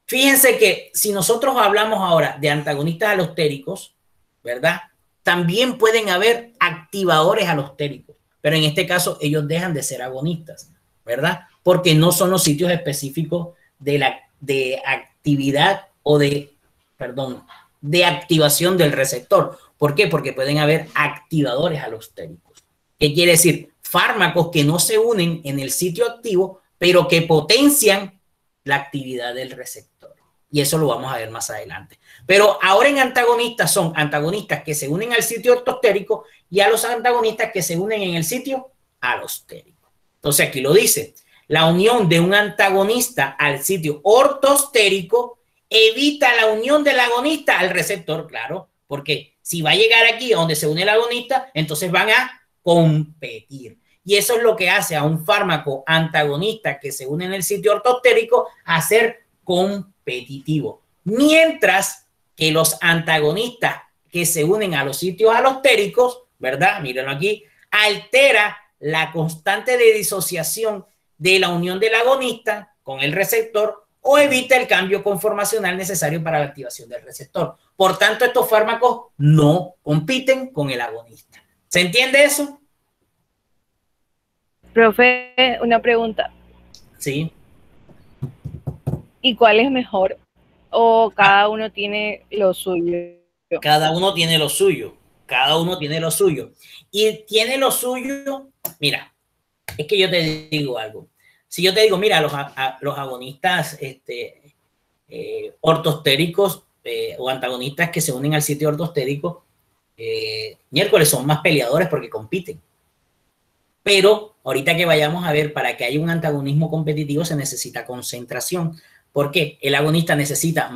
S2: Fíjense que si nosotros hablamos ahora de antagonistas alostéricos, ¿verdad? También pueden haber activadores alostéricos, pero en este caso ellos dejan de ser agonistas, ¿verdad? Porque no son los sitios específicos de actividad o de activación del receptor. ¿Por qué? Porque pueden haber activadores alostéricos. ¿Qué quiere decir? Fármacos que no se unen en el sitio activo, pero que potencian la actividad del receptor. Y eso lo vamos a ver más adelante. Pero ahora en antagonistas son antagonistas que se unen al sitio ortostérico y a los antagonistas que se unen en el sitio alostérico. Entonces aquí lo dice. La unión de un antagonista al sitio ortostérico evita la unión del agonista al receptor, claro, porque si va a llegar aquí a donde se une el agonista, entonces van a competir. Y eso es lo que hace a un fármaco antagonista que se une en el sitio ortostérico a ser competitivo. Mientras que los antagonistas que se unen a los sitios alostéricos, ¿verdad? Mírenlo aquí, altera la constante de disociación de la unión del agonista con el receptor o evita el cambio conformacional necesario para la activación del receptor. Por tanto, estos fármacos no compiten con el agonista. ¿Se entiende eso?
S11: Profe, una pregunta.
S2: Sí.
S11: ¿Y cuál es mejor? ¿O cada uno tiene lo suyo?
S2: Cada uno tiene lo suyo. Cada uno tiene lo suyo. Y tiene lo suyo, mira, es que yo te digo algo. Si yo te digo, mira, los agonistas ortostéricos o antagonistas que se unen al sitio ortostérico, miércoles son más peleadores porque compiten. Pero ahorita que vayamos a ver, para que haya un antagonismo competitivo se necesita concentración. ¿Por qué? El antagonista necesita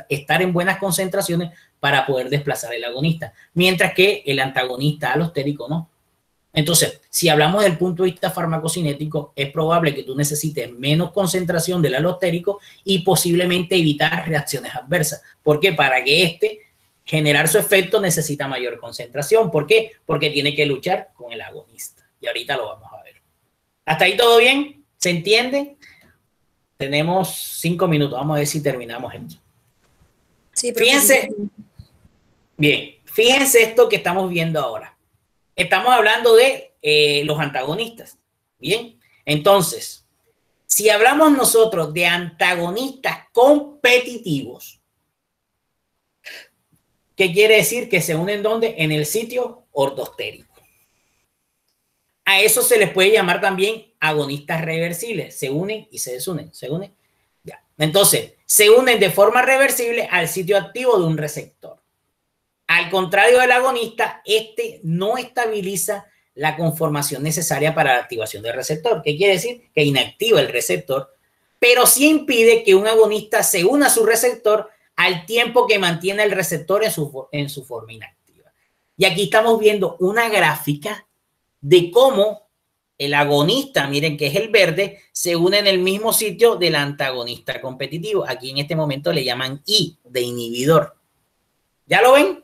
S2: estar en buenas concentraciones para poder desplazar el agonista, mientras que el antagonista alostérico no. Entonces, si hablamos del punto de vista farmacocinético, es probable que tú necesites menos concentración del alostérico y posiblemente evitar reacciones adversas. ¿Por qué? Para que generar su efecto necesita mayor concentración. ¿Por qué? Porque tiene que luchar con el agonista. Y ahorita lo vamos a ver. ¿Hasta ahí todo bien? ¿Se entiende? Tenemos 5 minutos. Vamos a ver si terminamos esto. Sí, fíjense. Bien, fíjense esto que estamos viendo ahora. Estamos hablando de los antagonistas. Bien, entonces, si hablamos nosotros de antagonistas competitivos, ¿qué quiere decir? Que se unen ¿dónde? En el sitio ortostérico. A eso se les puede llamar también agonistas reversibles. Se unen y se desunen. Se unen. Ya. Entonces, se unen de forma reversible al sitio activo de un receptor. Al contrario del agonista, no estabiliza la conformación necesaria para la activación del receptor. ¿Qué quiere decir? Que inactiva el receptor, pero sí impide que un agonista se una a su receptor al tiempo que mantiene el receptor en su forma inactiva. Y aquí estamos viendo una gráfica de cómo el agonista, miren que es el verde, se une en el mismo sitio del antagonista competitivo. Aquí en este momento le llaman I, de inhibidor. ¿Ya lo ven?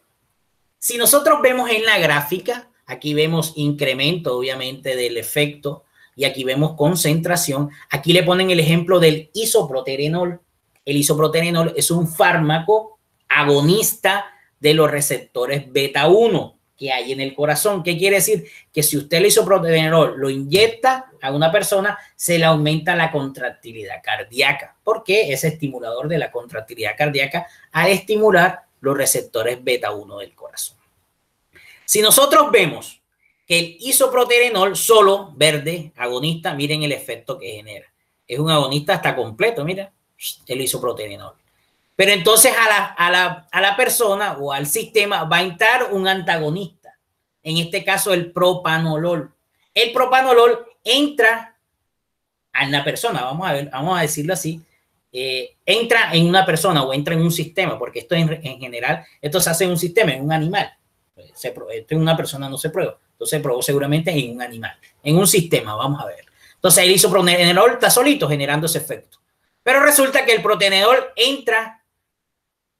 S2: Si nosotros vemos en la gráfica, aquí vemos incremento, obviamente, del efecto, y aquí vemos concentración. Aquí le ponen el ejemplo del isoproterenol. El isoproterenol es un fármaco agonista de los receptores beta 1 que hay en el corazón. ¿Qué quiere decir? Que si usted el isoproterenol lo inyecta a una persona, se le aumenta la contractilidad cardíaca, porque es estimulador de la contractilidad cardíaca al estimular los receptores beta 1 del corazón. Si nosotros vemos que el isoproterenol solo, verde, agonista, miren el efecto que genera. Es un agonista hasta completo, mira, el isoproterenol. Pero entonces a la persona o al sistema va a entrar un antagonista. En este caso, el propanolol. El propanolol entra en la persona, vamos a decirlo así, entra en una persona o entra en un sistema, porque esto en general, esto se hace en un sistema, en un animal. Esto en una persona no se prueba. Entonces se probó seguramente en un animal, en un sistema, vamos a ver. Entonces el isoproterenol está solito generando ese efecto. Pero resulta que el proterenol entra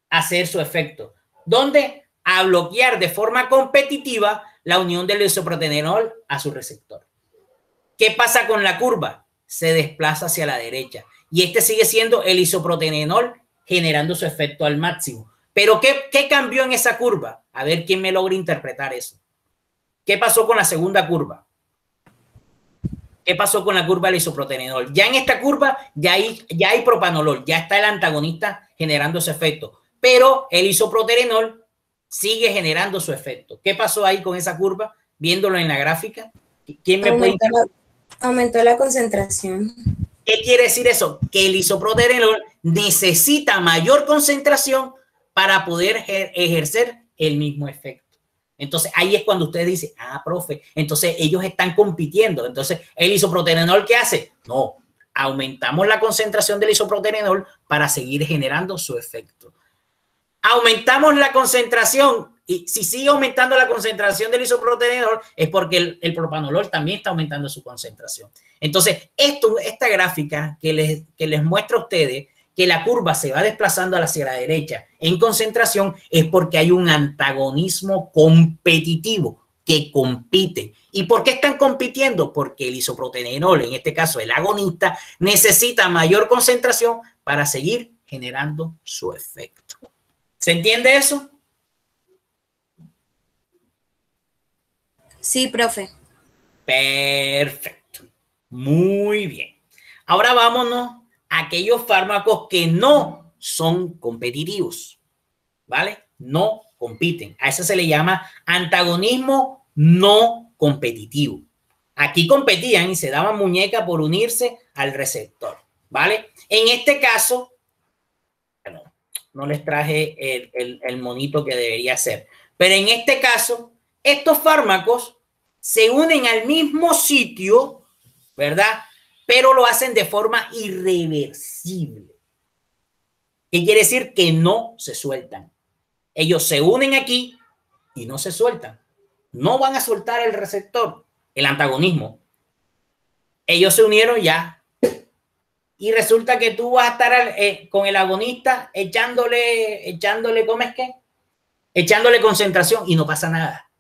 S2: a hacer su efecto. ¿Dónde? A bloquear de forma competitiva la unión del isoproterenol a su receptor. ¿Qué pasa con la curva? Se desplaza hacia la derecha. Y este sigue siendo el isoproterenol generando su efecto al máximo. Pero ¿qué cambió en esa curva? A ver quién me logra interpretar eso. ¿Qué pasó con la segunda curva? ¿Qué pasó con la curva del isoproterenol? Ya en esta curva ya hay propanolol, ya está el antagonista generando ese efecto. Pero el isoproterenol sigue generando su efecto. ¿Qué pasó ahí con esa curva? Viéndolo en la gráfica. ¿Quién me puede interpretar?
S3: Aumentó la concentración.
S2: ¿Qué quiere decir eso? Que el isoproterenol necesita mayor concentración para poder ejercer el mismo efecto. Entonces, ahí es cuando usted dice, profe, entonces ellos están compitiendo. Entonces, ¿el isoproterenol qué hace? No, aumentamos la concentración del isoproterenol para seguir generando su efecto. Aumentamos la concentración y si sigue aumentando la concentración del isoproterenol es porque el propanolol también está aumentando su concentración. Entonces, esta gráfica que les muestro a ustedes que la curva se va desplazando hacia la derecha en concentración es porque hay un antagonismo competitivo que compite. ¿Y por qué están compitiendo? Porque el isoproterenol, en este caso el agonista, necesita mayor concentración para seguir generando su efecto. ¿Se entiende eso?
S3: Sí, profe.
S2: Perfecto. Muy bien. Ahora vámonos a aquellos fármacos que no son competitivos, ¿vale? No compiten. A eso se le llama antagonismo no competitivo. Aquí competían y se daban muñeca por unirse al receptor, ¿vale? En este caso, bueno, no les traje el monito que debería ser, pero en este caso, estos fármacos se unen al mismo sitio, ¿verdad? Pero lo hacen de forma irreversible. ¿Qué quiere decir? Que no se sueltan. Ellos se unen aquí y no se sueltan. No van a soltar el receptor, el antagonismo. Ellos se unieron ya. Y resulta que tú vas a estar con el agonista echándole, ¿cómo es que? Echándole concentración y no pasa nada.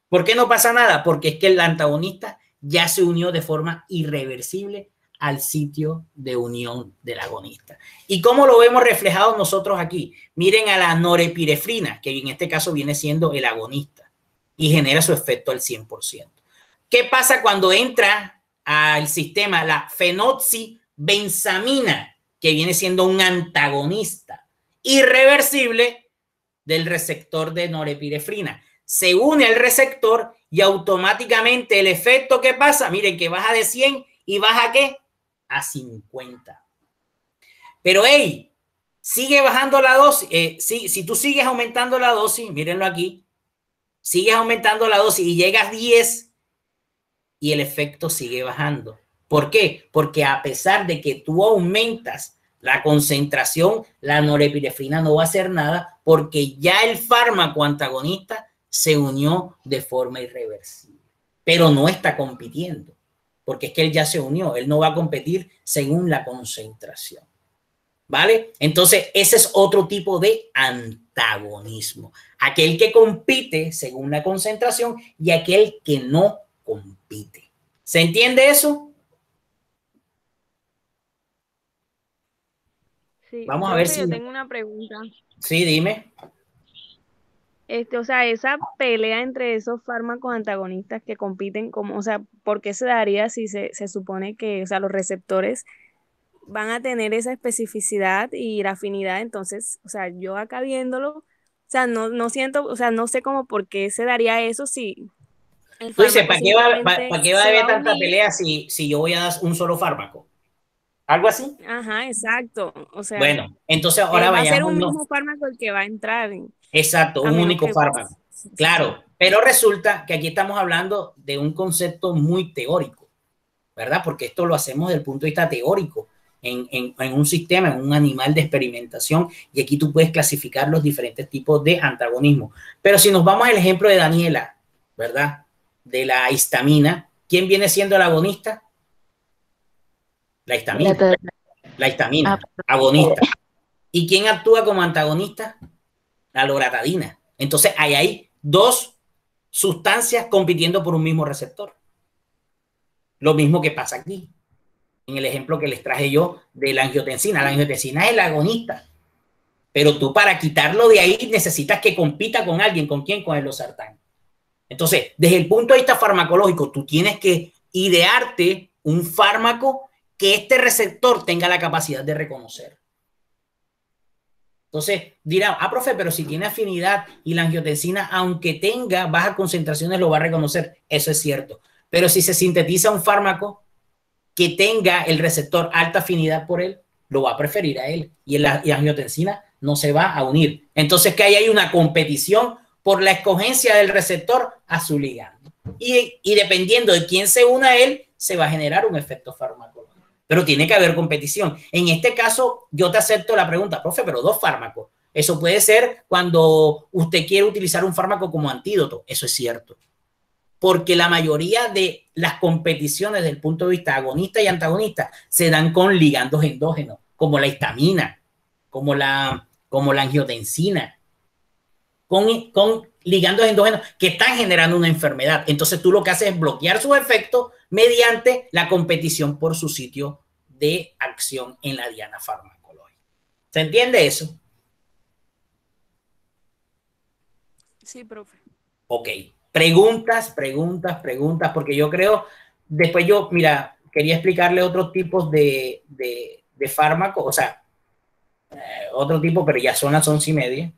S2: ¿Por qué no pasa nada? Porque es que el antagonista ya se unió de forma irreversible al sitio de unión del agonista. ¿Y cómo lo vemos reflejado nosotros aquí? Miren a la norepinefrina, que en este caso viene siendo el agonista y genera su efecto al 100%. ¿Qué pasa cuando entra al sistema la fenoxibenzamina, que viene siendo un antagonista irreversible del receptor de norepinefrina? Se une al receptor y automáticamente el efecto que pasa, miren que baja de 100 y baja ¿qué? A 50. Pero hey, sigue bajando la dosis. Si tú sigues aumentando la dosis, mírenlo aquí, sigues aumentando la dosis y llegas a 10 y el efecto sigue bajando. ¿Por qué? Porque a pesar de que tú aumentas la concentración, la norepinefrina no va a hacer nada porque ya el fármaco antagonista se unió de forma irreversible, pero no está compitiendo, porque es que él ya se unió, él no va a competir según la concentración. ¿vale? Entonces, ese es otro tipo de antagonismo. Aquel que compite según la concentración y aquel que no compite. ¿Se entiende eso?
S1: Sí,
S2: Vamos a ver
S1: profe,
S2: si...
S1: yo tengo una pregunta.
S2: Sí, dime.
S1: O sea, esa pelea entre esos fármacos antagonistas que compiten, como, o sea, ¿por qué se daría si se supone que, o sea, los receptores van a tener esa especificidad y la afinidad? Entonces, o sea, yo acá viéndolo, o sea, no siento, o sea, no sé cómo por qué se daría eso si el
S2: Tú dices,
S1: fármaco simplemente
S2: ¿para qué va a
S1: se va
S2: haber
S1: a
S2: tanta
S1: unir.
S2: pelea si yo voy a dar un solo fármaco? ¿Algo así?
S1: Ajá, exacto. O sea,
S2: Bueno, entonces ahora
S1: va a ser
S2: vayamos,
S1: un
S2: no.
S1: mismo fármaco el que va a entrar,
S2: Exacto,
S1: a
S2: un
S1: menos
S2: único
S1: que,
S2: fármaco.
S1: pues,
S2: Claro, pero resulta que aquí estamos hablando de un concepto muy teórico, ¿verdad? Porque esto lo hacemos desde el punto de vista teórico, en un sistema, en un animal de experimentación, y aquí tú puedes clasificar los diferentes tipos de antagonismo. Pero si nos vamos al ejemplo de Daniela, ¿verdad? De la histamina, ¿quién viene siendo el agonista? La histamina. La histamina, agonista. ¿Y quién actúa como antagonista? La loratadina. Entonces, hay dos sustancias compitiendo por un mismo receptor. Lo mismo que pasa aquí, en el ejemplo que les traje yo de la angiotensina. La angiotensina es el agonista, pero tú para quitarlo de ahí necesitas que compita con alguien. ¿Con quién? Con el losartán. Entonces, desde el punto de vista farmacológico, tú tienes que idearte un fármaco que este receptor tenga la capacidad de reconocer. Entonces dirá, profe, pero si tiene afinidad y la angiotensina, aunque tenga bajas concentraciones, lo va a reconocer. Eso es cierto. Pero si se sintetiza un fármaco que tenga el receptor alta afinidad por él, lo va a preferir a él. Y la angiotensina no se va a unir. Entonces, que hay una competición por la escogencia del receptor a su ligando. Y dependiendo de quién se una a él, se va a generar un efecto farmacológico. Pero tiene que haber competición. En este caso, yo te acepto la pregunta, profe, pero dos fármacos. Eso puede ser cuando usted quiere utilizar un fármaco como antídoto. Eso es cierto. Porque la mayoría de las competiciones desde el punto de vista agonista y antagonista se dan con ligandos endógenos, como la histamina, como la angiotensina, con ligandos endógenos que están generando una enfermedad. Entonces tú lo que haces es bloquear sus efectos mediante la competición por su sitio de acción en la diana farmacológica. ¿Se entiende eso?
S1: Sí, profe.
S2: Ok. Preguntas, porque yo creo, después yo, mira, quería explicarle otros tipos de fármacos, o sea, otro tipo, pero ya son las 11:30.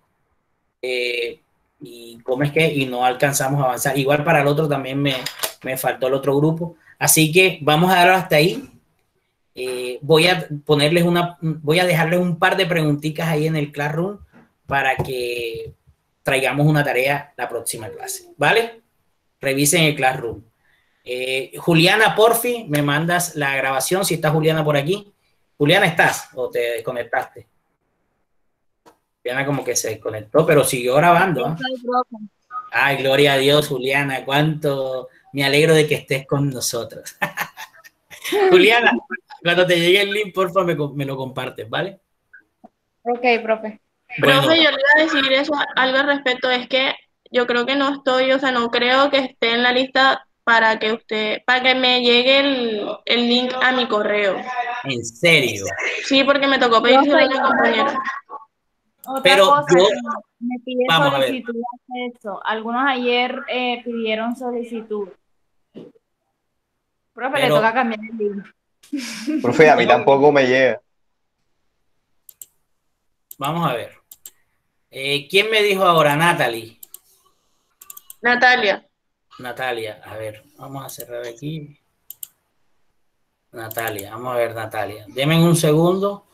S2: Y cómo es que, y no alcanzamos a avanzar. Igual para el otro también me faltó el otro grupo. Así que vamos a darlo hasta ahí. Voy a dejarles un par de preguntitas ahí en el Classroom para que traigamos una tarea la próxima clase, ¿vale? Revisen el Classroom. Juliana, porfi, me mandas la grabación si está Juliana por aquí. Juliana, ¿estás o te desconectaste? Juliana como que se desconectó, pero siguió grabando. ¿Eh? Ay, gloria a Dios, Juliana, cuánto me alegro de que estés con nosotros. Juliana, cuando te llegue el link, porfa, me lo compartes, ¿vale?
S4: Ok, profe.
S2: Bueno,
S9: Profe, yo le iba a decir eso, algo al respecto, es que yo creo que no estoy, o sea, no creo que esté en la lista para que me llegue el link a mi correo.
S2: ¿en serio?
S9: Sí, porque me tocó pedírselo a mi compañera.
S12: Otra
S2: Pero
S12: cosa,
S2: yo,
S12: me pide
S2: vamos a ver.
S12: solicitud de acceso. Algunos ayer pidieron solicitud. Profe, le
S2: Pero,
S12: toca cambiar el link.
S10: Profe, a mí tampoco me llega.
S2: vamos a ver. ¿Quién me dijo ahora? Natalie.
S9: Natalia.
S2: Natalia, a ver, vamos a cerrar aquí. Natalia, vamos a ver, Natalia. Denme un segundo,